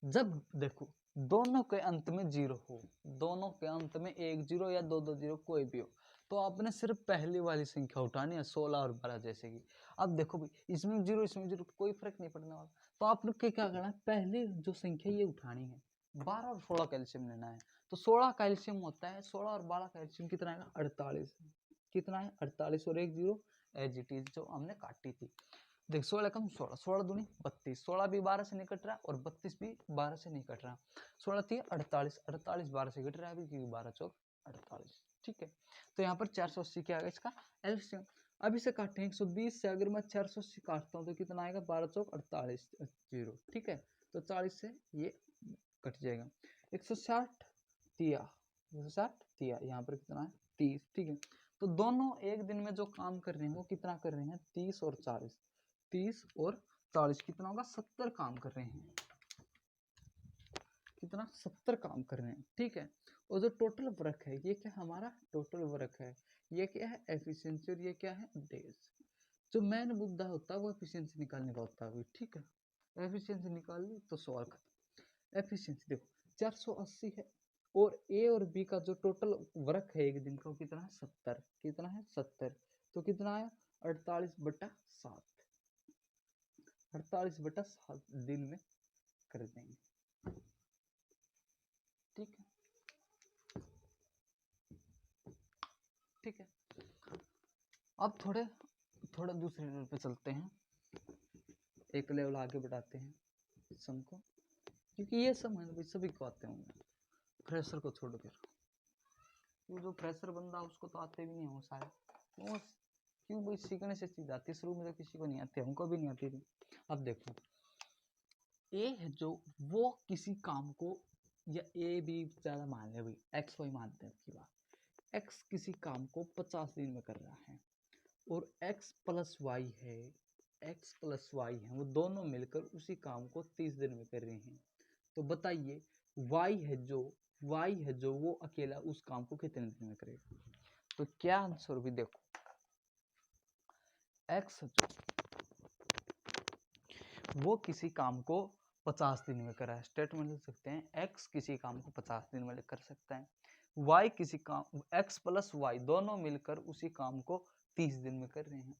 जब देखो दोनों के अंत में 0 हो, दोनों के अंत में 1 0 या 2 2 0 कोई भी हो, तो आपने सिर्फ पहली वाली संख्या उठानी है, 16 और 12 जैसे कि। अब देखो भाई, इसमें 0 इसमें 0, कोई फर्क नहीं पड़ने वाला, तो आप लोग क्या करना है, पहले जो संख्या ये उठानी है, 12 और 16 कैल्शियम लेना है। तो 16 कैल्शियम होता है, 16 और 12 कैल्शियम कितना है, 48, कितना है 48 और 1 0 एज इट इज जो हमने काटी थी। देख 16 कम 16, 16 दूनी 32, 16 भी 12 से नहीं कट रहा और 32 भी 12 से नहीं कट रहा, 16 थी 48, 48 12 से कट रहा है अभी, क्योंकि 12 चौक 48, ठीक है। तो यहाँ पर 480 क्या आएगा इसका एलसीएम। अब इसे काटें 120 से, अगर मैं 480 काटता हूँ तो कितना आएगा, 12 चौक 48 0, ठीक है। तो 40 से ये कट जाएगा, 160 दिया, 160 दिया, यहाँ पर कितना है 30, ठीक है। तो दोनों एक दिन में जो काम कर रहे हैं वो कितना कर रहे हैं, 30 और 40, 30 और 40 कितना होगा, 70 काम कर रहे हैं, कितना 70 काम कर रहे हैं, ठीक है। और जो टोटल वर्क है ये क्या हमारा टोटल वर्क है, ये क्या है एफिशिएंसी, और ये क्या है डेज। जो मेन मुद्दा होता है वो एफिशिएंसी निकालने का होता है, ठीक है। एफिशिएंसी निकाल ली तो सवाल खत्म। एफिशिएंसी देखो 480 है, और ए और बी का जो टोटल वर्क है एक दिन का वो कितना है 70, कितना है 70, तो कितना आया 48/7, 48/7 दिन में कर देंगे, ठीक है, ठीक है। अब थोड़े दूसरे लेवल पे चलते हैं, एक लेवल आगे बढ़ाते हैं सम को, क्योंकि ये सम है भाई सभी को आते होंगे, फ्रेशर को छोड़कर, क्यों जो फ्रेशर बंदा उसको तो आते भी नहीं हो शायद, क्यों भाई सीखने से चीज आती है, शुरू में तो किसी को नहीं आती, हमको भी नहीं आती थी। अब देखो ए है जो वो किसी काम को, या ए भी ज़्यादा मान ले भाई, एक्स वाई मानते हैं की बात, एक्स किसी काम को 50 दिन में कर रहा है, और एक्स प्लस वाई है, एक्स प्लस वाई है, वो दोनों मिलकर उसी काम को 30 दिन में कर रहे हैं। तो बताइए वाई है जो वो अकेला उस काम को कितने दिन में करेगा। तो क्या आंसर भी देखो, एक्स जो वो किसी काम को 50 दिन में करा है, स्टेटमेंट लिख सकते हैं, एक्स किसी काम को 50 दिन में कर सकता है, वाई किसी काम, एक्स प्लस वाई दोनों मिलकर उसी काम को 30 दिन में कर रहे हैं।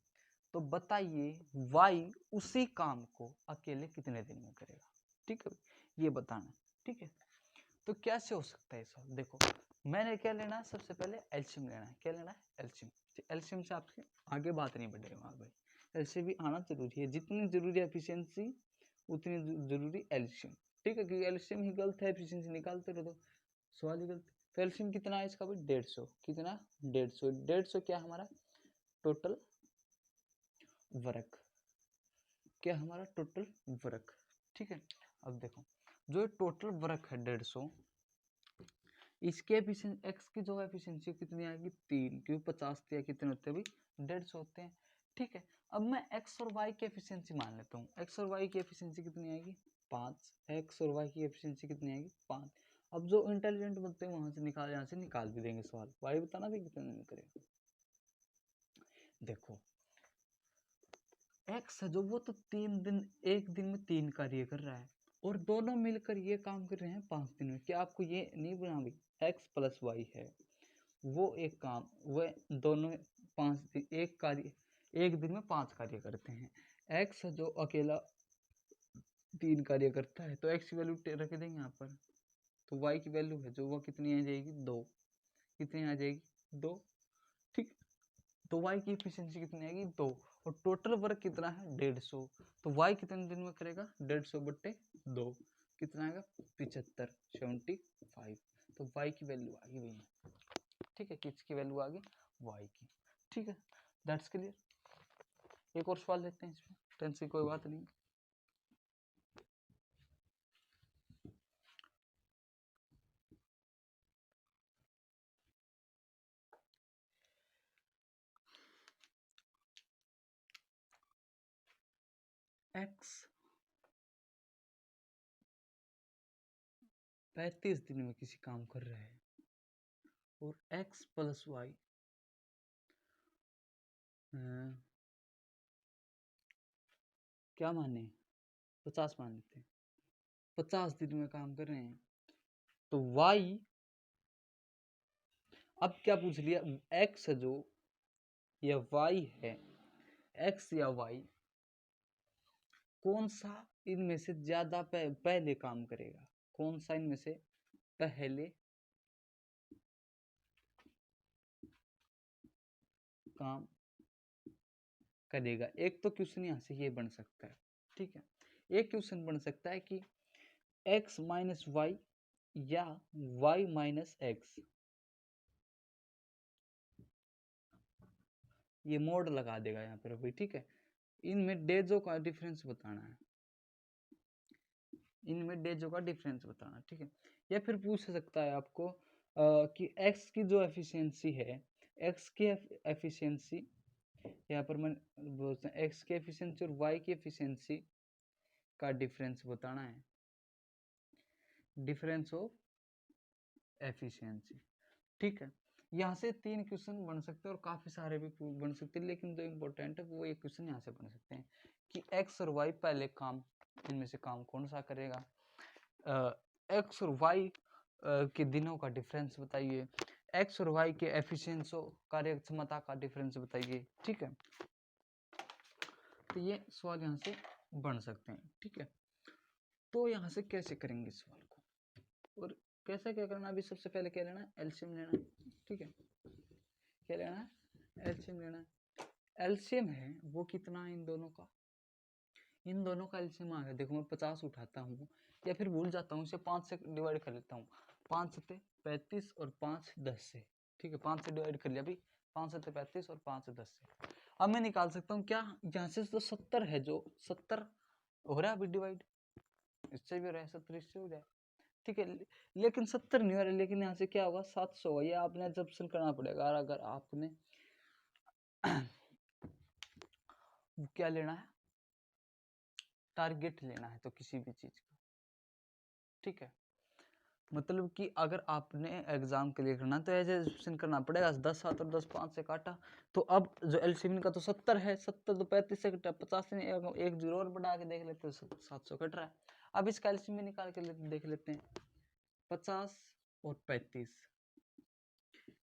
तो बताइए वाई उसी काम को अकेले कितने दिन में करेगा, ठीक है, ये बताना, ठीक है। तो कैसे हो सकता है सब, देखो मैंने क्या लेना है, सबसे पहले एलसीएम लेना है, क्या लेना है एलसीएम, एलसीएम से आपके आगे बात नहीं बढ़ेगा भाई, एलसीएम भी आना जरूरी है, जितनी जरूरी है एफिशिएंसी उतनी जरूरी एलसीएम, ठीक है, क्योंकि एलसीएम ही गलत है, एफिशिएंसी निकालते रहो तो सवाल ही गलत। तो एलसीएम कितना है इसका भाई 150, कितना 150 क्या हमारा टोटल वर्क, क्या हमारा टोटल वर्क, ठीक है। अब देखो जो टोटल वर्क है 150, इसके एफिशिएंसी एक्स की जो एफिशिएंसी कितनी आएगी 3, क्योंकि 50 दिया कितने होते हैं भाई 150 होते हैं, ठीक है। अब मैं एक्स और वाई की एफिशिएंसी मान लेता हूँ, एक्स और वाई की एफिशिएंसी कितनी आएगी 5, एक्स और वाई की एफिशिएंसी कितनी आएगी 5। अब जो इंटेलिजेंट बनते हैं वहां से निकाल, यहाँ से निकाल भी देंगे सवाल, वाई बताना भी कितने में करेगा। देखो एक्स है जो वो तो 3 दिन, एक दिन में 3 कार्य कर रहा है, और दोनों मिलकर ये काम कर रहे हैं 5 दिन में। क्या आपको ये नहीं बना भाई, एक्स प्लस वाई है वो एक काम, वह दोनों 5 दिन, एक कार्य एक दिन में 5 कार्य करते हैं, एक्स जो अकेला 3 कार्य करता है, तो एक्स की वैल्यू रख देंगे यहाँ पर, तो वाई की वैल्यू है जो वो कितनी आ जाएगी 2, कितनी आ जाएगी 2, ठीक। तो y की एफिशिएंसी कितनी आएगी 2, और टोटल वर्क कितना है 150, तो y कितने दिन में करेगा 150/2 कितना आएगा 75, 75। तो y की वैल्यू आ गई भैया, ठीक है, किसकी वैल्यू आ गई y की, ठीक है, दैट्स क्लियर। एक और सवाल लेते हैं इसमें, टेंशन की कोई बात नहीं। x 35 दिन में किसी काम कर रहे हैं और x + y क्या माने 50 मान लेते हैं, 50 दिन में काम कर रहे हैं, तो y, अब क्या पूछ लिया, x जो या y है, x या y कौन सा इनमें से ज्यादा पहले काम करेगा, कौन सा इनमें से पहले काम करेगा। एक तो क्वेश्चन यहाँ से ये बन सकता है, ठीक है, एक क्वेश्चन बन सकता है कि x - y या y - x, ये मोड लगा देगा यहाँ पर भाई, ठीक है, इनमें डेजों का डिफरेंस बताना है, इनमें डेजों का डिफरेंस बताना, ठीक है। या फिर पूछ सकता है आपको कि x की जो एफिशिएंसी है, x की एफिशिएंसी यहाँ पर मैं बोलते हैं x की एफिशिएंसी और y की एफिशिएंसी का डिफरेंस बताना है, डिफरेंस ऑफ एफिशिएंसी, ठीक है। यहाँ से 3 क्वेश्चन बन सकते हैं और काफी सारे भी बन सकते हैं, लेकिन जो इम्पोर्टेंट है वो एक क्वेश्चन यहाँ से बन सकते हैं कि x और y पहले काम, इनमें से काम कौन सा करेगा, x और y के दिनों का डिफरेंस बताइए, x और y के एफिशिएंसी कार्यक्षमता का डिफरेंस बताइए, ठीक है। तो ये सवाल यहाँ से बन सकते हैं, ठीक है। तो यहाँ से कैसे करेंगे सवाल को, और कैसे क्या करना, अभी सबसे पहले क्या लेना है, एलसीएम लेना है, ठीक है, क्या लेना है, एलसीएम लेना है। एलसीएम है वो कितना है इन दोनों का, इन दोनों का एलसीएम आ गया, देखो मैं 50 उठाता हूँ या फिर भूल जाता हूँ, इसे 5 से डिवाइड कर लेता हूँ, 5 से 35 और 5 10 से, ठीक है, 5 से डिवाइड कर लिया अभी, 5 से 35 और 5 से 10 से। अब मैं निकाल सकता हूँ क्या, यहाँ से तो 70 है, जो 70 हो रहा है अभी डिवाइड, इससे भी हो रहा है, 70 इससे हो जाए, ठीक है, लेकिन 70 नहीं हो रहा है, लेकिन यहाँ से क्या होगा 700 होगा, ये आपने एजम्पशन करना पड़ेगा, अगर आपने क्या लेना है, टारगेट लेना है तो किसी भी चीज का, ठीक है, मतलब कि अगर आपने एग्जाम के लिए करना तो एजम्पशन करना पड़ेगा, 10 7 और 10 5 से काटा, तो अब जो एलसीएम का तो 70 है, 70 तो 35 से कटा, 50 से एक जीरो और बढ़ा के देख लेते हैं, 700 कट रहा है। अब इसका एलसीएम में निकाल के देख लेते हैं, 50 और 35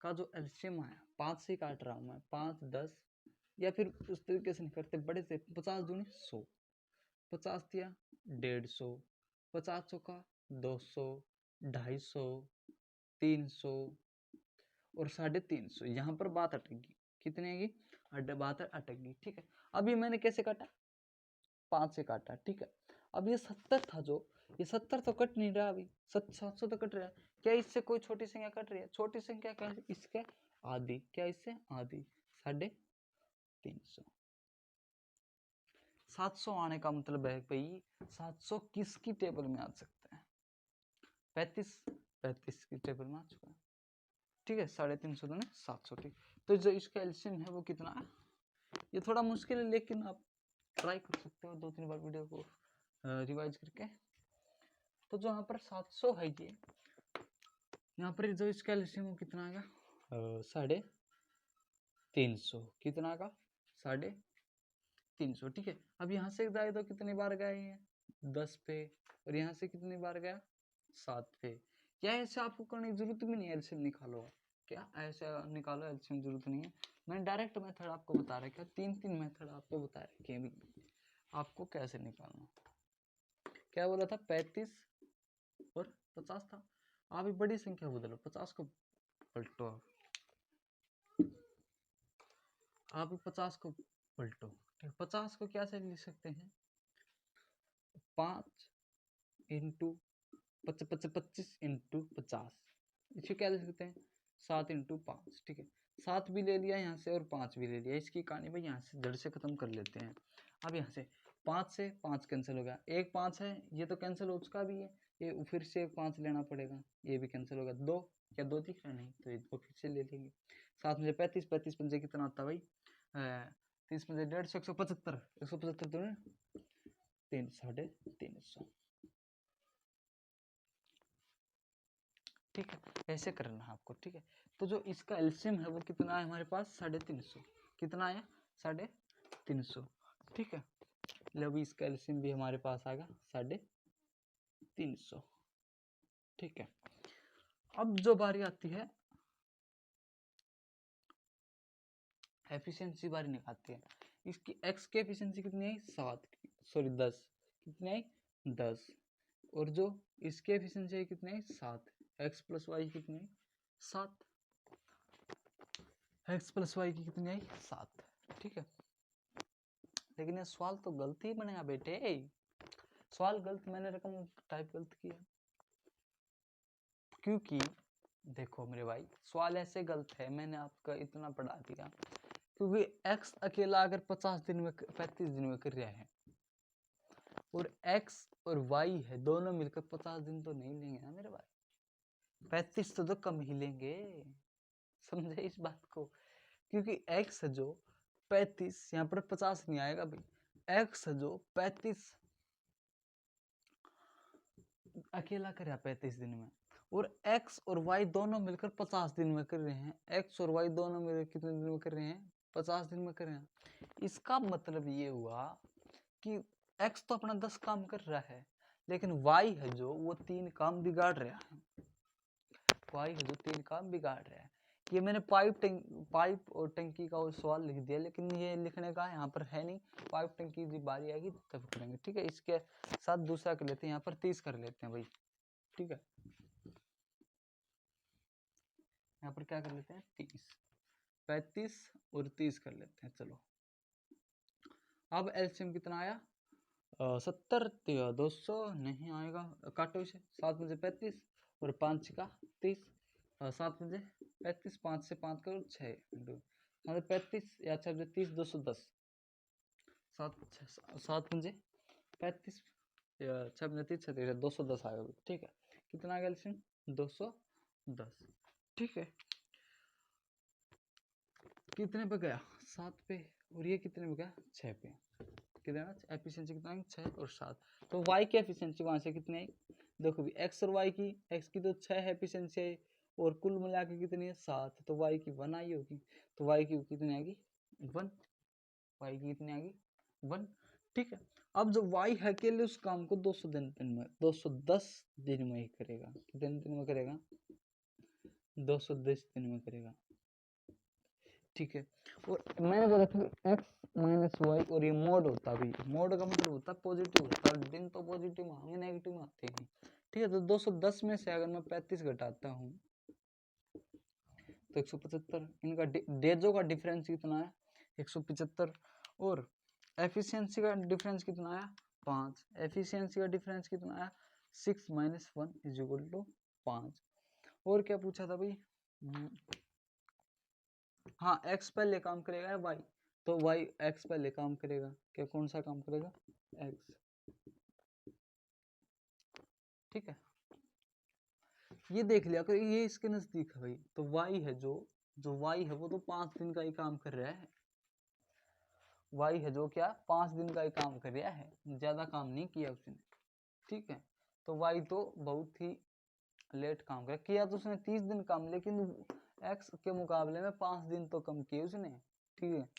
का जो एलसीएम आया, 5 से काट रहा हूँ मैं, 5 10, या फिर उस तरीके से नहीं करते, बड़े से 50 दूनी 100, 50 दिया 150, 50 का 200, 250, 300 और 350, यहाँ पर बात अटकेगी, कितनी आएगी, बात अटकेगी, ठीक है। अभी मैंने कैसे काटा, 5 से काटा, ठीक है। अब ये 70 था, जो ये 70 तो कट नहीं रहा अभी, 700 तो कट रहा है, क्या इससे कोई छोटी संख्या कट रही है, छोटी संख्या क्या है, इसके आधी, क्या इससे आधी, 350, 700 आने का मतलब है भाई 700 किसकी टेबल में आ सकता है, 35 की टेबल में आ चुका है, ठीक है, 350 तो 700, ठीक। तो जो इसका एलसीएम है वो कितना है, ये थोड़ा मुश्किल है, लेकिन आप ट्राई कर सकते हो 2-3 बार वीडियो को रिवाइज करके। तो जो यहाँ पर 700 है, ये यहाँ पर जो इसका एलसीएम वो कितना आएगा, 350, कितना का 350, ठीक है। अब यहाँ से जाए तो कितनी बार गए हैं, 10 पे, और यहाँ से कितनी बार गया 7 पे, क्या ऐसे आपको करने की जरूरत भी नहीं है, एलसीएम निकालो, क्या ऐसे निकालो, एलसीएम जरूरत नहीं है, मैंने डायरेक्ट मेथड आपको बता रखा है, 3 मेथड आपको बता रखे हैं आपको कैसे निकालना। क्या बोला था, 35 और 50 था, आप एक बड़ी संख्या बदलो, 50 को पलटो, आप 50 को पलटो, ठीक, 50 को क्या से लिख सकते हैं, 5 इंटू 25 इंटू 50, इसे क्या लिख सकते हैं, 7 इंटू 5, ठीक है। 7 भी ले लिया यहाँ से और 5 भी ले लिया, इसकी कहानी भाई यहाँ से जड़ से खत्म कर लेते हैं। अब यहाँ से 5 से 5 कैंसिल हो गया, एक 5 है, ये तो कैंसिल हो चुका भी है, ये फिर से एक 5 लेना पड़ेगा, ये भी कैंसिल होगा। 2 क्या 2 दिख रहा नहीं, तो ये 2 फिर से ले लेंगे। साथ में 35, 35 पंजे कितना आता है भाई, 30 पंजे 150, 175, 175 तो 3, 350, ठीक है, ऐसे करना है आपको, ठीक है। तो जो इसका एलसीएम है वो कितना है हमारे पास, 350, कितना आया, 350, ठीक है। ले अभी इसका एलसीएम भी हमारे पास आएगा 350, ठीक है। अब जो बारी आती है एफिशिएंसी बारी निकालती है, इसकी एक्स की एफिशिएंसी कितनी है, 7, सॉरी 10, कितनी है 10, और जो इसकी एफिशिएंसी है कितनी है 7, एक्स प्लस वाई कितनी है 7, एक्स प्लस वाई की कितनी आई 7, ठीक है। लेकिन ये सवाल तो गलत ही बनेगा बेटे, सवाल गलत, मैंने रकम टाइप गलत किया, क्योंकि देखो मेरे भाई सवाल ऐसे गलत है, मैंने आपका इतना पढ़ा दिया, क्योंकि x अकेला अगर 50 दिन में 35 दिन में कर रहा है, और x और y है दोनों मिलकर 50 दिन तो नहीं लेंगे ना मेरे भाई, 35 तो कम ही लेंगे, समझे इस बात को। क्योंकि x है जो 35, यहाँ पर 50 नहीं आएगा भाई, x है जो 35 अकेला कर रहा 35 दिन में, और x और y दोनों मिलकर 50 दिन में कर रहे हैं, x और y दोनों मिलकर कितने दिन में कर रहे हैं, 50 दिन में कर रहे हैं। इसका मतलब ये हुआ कि x तो अपना 10 काम कर रहा है, लेकिन y है जो वो 3 काम बिगाड़ रहा है, y है जो 3 काम बिगाड़ रहा है। ये मैंने पाइप और टंकी का सवाल लिख दिया, लेकिन ये लिखने का यहाँ पर है नहीं, पाइप टंकी की बारी आएगी तब करेंगे, ठीक है। इसके साथ दूसरा कर लेते हैं, यहाँ पर 30 कर लेते हैं भाई, ठीक है। यहाँ पर क्या कर लेते हैं 30, 35 और 30 कर लेते हैं, चलो। अब एलसीएम कितना आया, 70, 200 नहीं आएगा, काटो इसे, 7 में से 35 और 5 का 30, 7 में से 35, 5 से 5 करो 6, 35 या 6 में 30, 210, 7 में से 35 या 6 में 30, 210 आएगा, ठीक है। कितना आ गया एलसीएम 210, ठीक है। कितने पे गया 7 पे, और ये कितने पे गया 6 पे, कितना एफिशिएंसी कितना है 6 और 7, तो y की एफिशिएंसी वहां से कितनी आई, देखो भी x और y की, x की तो 6 एफिशिएंसी है और कुल मिला के कितनी है 7, तो y की 1 आई होगी, तो y की कितनी आएगी 1, y की कितनी आएगी 1, ठीक है। अब जो y है अकेले उस काम को 210 दिन में ही करेगा, कितने दिन में करेगा 210 दिन में करेगा, ठीक है। और मैंने बोला था x माइनस वाई, और ये मोड होता भी, मोड का मतलब होता है पॉजिटिव होता है, दिन तो पॉजिटिव में होंगे नेगेटिव में आते हैं, ठीक है। तो 210 में से अगर मैं 35 घटाता हूँ तो 175, इनका डेजो का डिफरेंस कितना है 175, और एफिशिएंसी का डिफरेंस कितना आया 5, एफिशिएंसी का डिफरेंस कितना आया 6 माइनस 1 इज इक्वल टू 5। और क्या पूछा था भाई, हाँ x पहले काम करेगा या y, तो y x पहले काम करेगा, क्या कौन सा काम करेगा x, ठीक है। ये देख लिया करो, ये इसके नजदीक है भाई, तो y है जो y है वो तो 5 दिन का ही काम कर रहा है, y है जो क्या 5 दिन का ही काम कर रहा है, ज्यादा काम नहीं किया उसने, ठीक है। तो y तो बहुत ही लेट काम किया तो उसने 30 दिन काम, लेकिन x के मुकाबले में 5 दिन तो कम किए उसने, ठीक है।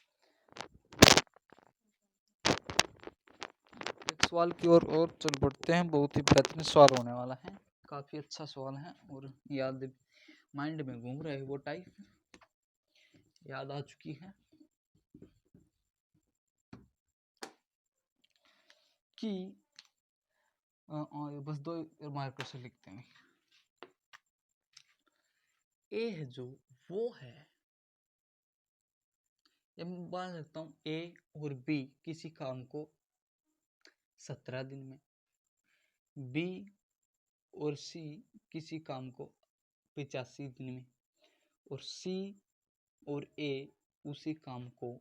सवाल की ओर और चल बढ़ते हैं, बहुत ही बेहतरीन सवाल होने वाला है, काफी अच्छा सवाल है, और याद माइंड में घूम रहे वो टाइप याद आ चुकी है कि बस 2 मार्कर से लिखते हैं। ए है जो वो है या मैं मान सकता हूँ ए और बी किसी काम को 17 दिन में, बी और सी किसी काम को 85 दिन में, और सी और ए उसी काम को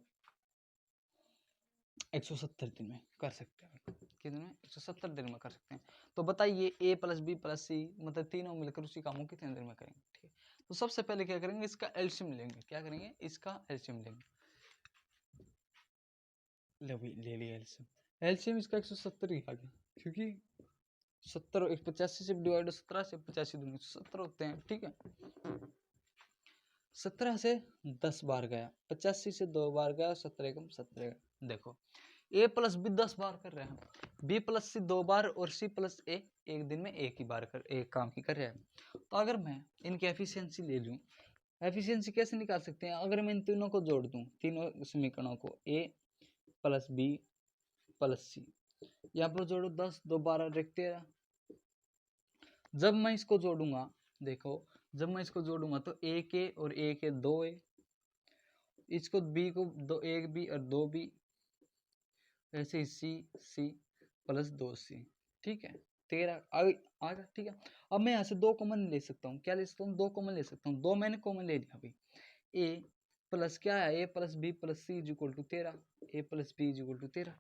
170 दिन में कर सकते हैं। कितने में? 170 दिन में कर सकते हैं। तो बताइए ए प्लस बी प्लस सी मतलब तीनों मिलकर उसी काम को कितने दिन में करेंगे? ठीक है, तो सबसे पहले क्या करेंगे, इसका एलसीएम लेंगे। क्या करेंगे? इसका एलसीएम लेंगे। ले लिया एलसीएम। एलसीएम इसका 170 ही आ गया, क्योंकि 70 85 से डिवाइड 17 से 85 दूनी 70 होते हैं। ठीक है, 17 से 10 बार गया, 85 से 2 बार गया, 17 कम 17 गया। देखो ए प्लस बी 10 बार कर रहे हैं, बी प्लस सी 2 बार और सी प्लस ए एक दिन में एक ही बार कर एक काम ही कर रहे हैं। तो अगर मैं इनकी एफिशिएंसी ले लूँ, एफिशिएंसी कैसे निकाल सकते हैं? अगर मैं इन तीनों को जोड़ दूं, तीनों समीकरणों को, ए प्लस बी प्लस सी, यहाँ पर जोड़ो 10 2 12 13। जब मैं इसको जोड़ूंगा, देखो जब मैं इसको जोड़ूंगा तो ए के और ए के 2 ए, इसको बी को 2 एक बी और 2 बी, ऐसे ही सी प्लस 2 सी। ठीक है, 13 आ गया। ठीक है, अब मैं यहाँ से 2 कॉमन ले सकता हूँ। क्या ले सकता हूँ? 2 कॉमन ले सकता हूँ। 2 मैंने कॉमन ले लिया अभी। ए प्लस क्या है? A plus B plus C is equal to 13। A plus B is equal to 13।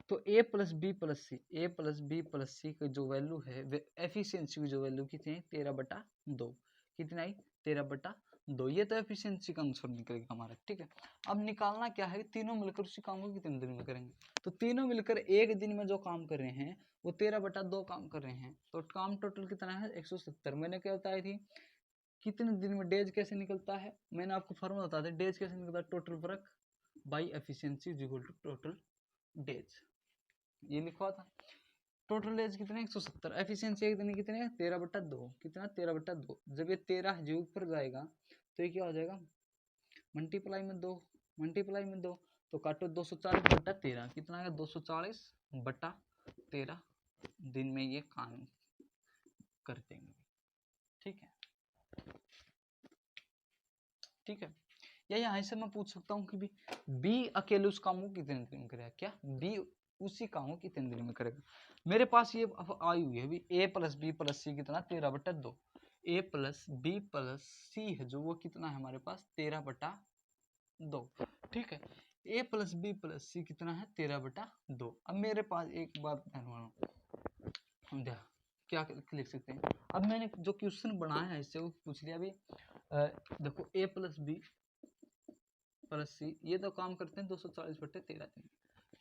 तो A plus B plus C, A plus B plus C की जो वैल्यू है, एफिशिएंसी की जो वैल्यू कितनी है? 13/2। कितना आई? 13/2। ये तो एफिशिएंसी का आंसर निकलेगा हमारा। ठीक है, अब निकालना क्या है? तीनों मिलकर उसी काम को कितने दिन में करेंगे? तो तीनों मिलकर एक दिन में जो काम कर रहे हैं वो 13/2 काम कर रहे हैं। तो काम टोटल कितना है? 170। मैंने क्या बताई थी कितने दिन में डेज कैसे निकलता है? मैंने आपको फॉर्मूला बताया था, डेज कैसे निकलता है? Total work by efficiency is equal to total days. ये लिखवा था। टोटल डेज कितने? 170। एफिशिएंसी एक दिन कितने है? 13/2। कितना? 13/2। जब ये 13 जो ऊपर जाएगा तो ये क्या हो जाएगा? मल्टीप्लाई में 2, मल्टीप्लाई में 2, तो काटो 240/13। कितना आएगा? 240/13 दिन में ये काम कर देंगे। ठीक है, ठीक है, या यहाँ से मैं पूछ सकता हूँ कि भी बी अकेले उस काम को कितने दिन में करेगा? क्या बी उसी काम को कितने दिन में करेगा? मेरे पास ये आई हुई है भी ए प्लस बी प्लस सी कितना? 13/2। ए प्लस बी प्लस सी है जो वो कितना है हमारे पास? 13/2। ठीक है, ए प्लस बी प्लस सी कितना है? 13/2। अब मेरे पास एक बात क्या लिख सकते हैं? अब मैंने जो क्वेश्चन बनाया है इससे वो पूछ लिया अभी। देखो ए प्लस बी प्लस सी ये तो काम करते हैं 240/13 दिन।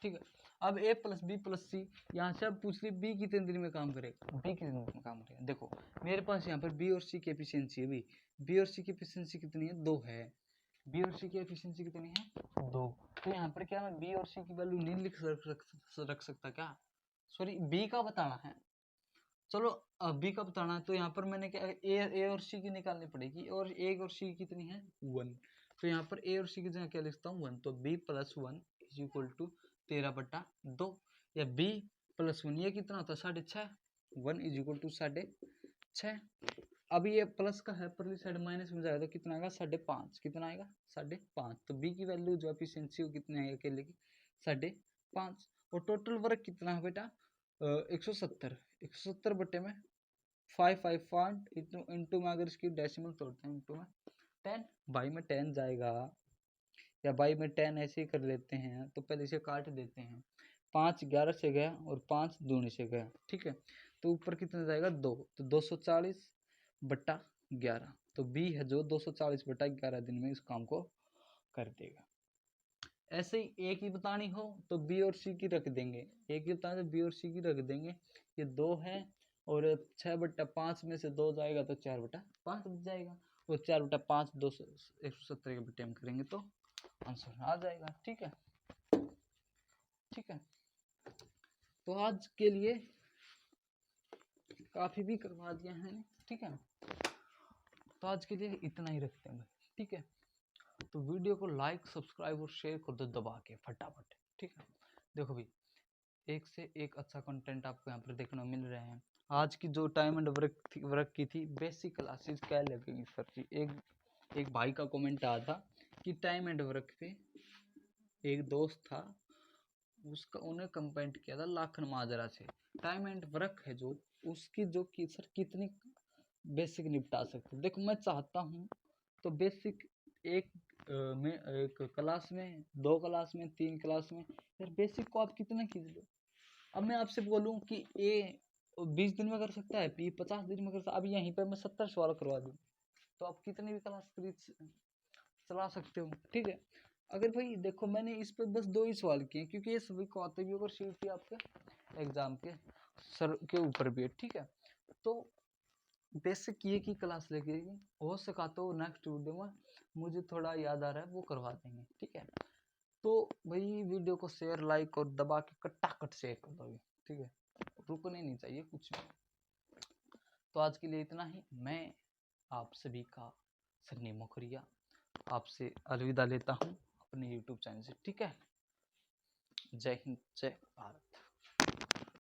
ठीक है, अब ए प्लस बी प्लस सी यहाँ से अब पूछ ली बी कितने दिन में काम करेगा? बी कितने दिन में काम करेगा? देखो मेरे पास यहाँ पर बी और सी की एफिशिएंसी है। बी और सी की एफिशिएंसी कितनी है? 2 है। बी और सी की एफिशिएंसी कितनी है? 2। तो यहाँ पर क्या मैं बी और सी की वैल्यू नहीं रख सकता क्या? सॉरी, बी का बताना है। चलो बी का बताना है तो यहाँ पर मैंने क्या ए और सी की निकालनी पड़ेगी, और ए और सी कितनी है? 1। तो यहाँ पर ए और सी की जगह क्या लिखता हूँ? 1। तो b plus 1 is equal to 13/2, या b प्लस 1 ये कितना होता है? 6.5। 1 इज इक्वल टू 6.5। अब ये प्लस का है, परली साइड माइनस में जाएगा तो कितना आएगा? 5.5। कितना आएगा? 5.5। तो बी की वैल्यू जो एफिशिएंसी वो कितनी आएगी अकेले की? 5.5। और टोटल वर्क कितना है बेटा? 170। 170 बटे में 5 इंटू में अगर इसकी डेसिमल तोड़ते हैं इंटू में 10 बाई में 10 जाएगा, या बाई में 10 ऐसे ही कर लेते हैं। तो पहले इसे काट देते हैं। 5 11 से गया और 5 दूनी से गया। ठीक है, तो ऊपर कितना जाएगा? 2। तो 240/11। तो बी है जो 240/11 दिन में इस काम को कर देगा। ऐसे ही एक ही बतानी हो तो बी और सी की रख देंगे। एक ही बताना तो बी और सी की रख देंगे। ये 2 है और 6/5 में से 2 जाएगा तो 4/5 बच जाएगा, और 4/5 170 के बटे में करेंगे तो आंसर आ जाएगा। ठीक है, ठीक है, तो आज के लिए काफी भी करवा दिया है। ठीक है, तो आज के लिए इतना ही रखते हैं। ठीक है, तो वीडियो को लाइक सब्सक्राइब और शेयर कर दो दबा के फटाफट। ठीक है, देखो भी एक से एक अच्छा कंटेंट आपको यहाँ पर देखने को मिल रहे हैं। आज की जो टाइम एंड वर्क की थी बेसिक क्लासेस क्या लगेगी सर जी? एक भाई का कमेंट आया था कि टाइम एंड वर्क पे एक दोस्त था, उसका उन्हें कंपेंट किया था लाखन माजरा से। टाइम एंड वर्क है जो उसकी, जो कि सर कितनी बेसिक निपटा सकते। देखो मैं चाहता हूँ तो बेसिक एक में, एक क्लास में, 2 क्लास में, 3 क्लास में, यार बेसिक को आप कितना खींच लो। अब मैं आपसे बोलूँ कि ए 20 दिन में कर सकता है, बी 50 दिन में कर सकता है, अब यहीं पे मैं 70 सवाल करवा दूँ तो आप कितनी भी क्लास चला सकते हो, ठीक है। अगर भाई देखो मैंने इस पे बस 2 ही सवाल किए, क्योंकि ये सभी को आते भी अगर सीटी आपके एग्जाम के सर के ऊपर भी है, ठीक है। तो बेसिक ये की क्लास लेके हो सका तो नेक्स्ट वीडियो में मुझे थोड़ा याद आ रहा है वो करवा देंगे, ठीक है। तो भाई वीडियो को शेयर, लाइक और दबा के कटाकट शेयर कर दो, ठीक है, रुकने नहीं चाहिए कुछ भी। तो आज के लिए इतना ही। मैं आप सभी का सन्नी मुखरिया आपसे अलविदा लेता हूँ अपने YouTube चैनल से, ठीक है। जय हिंद, जय भारत।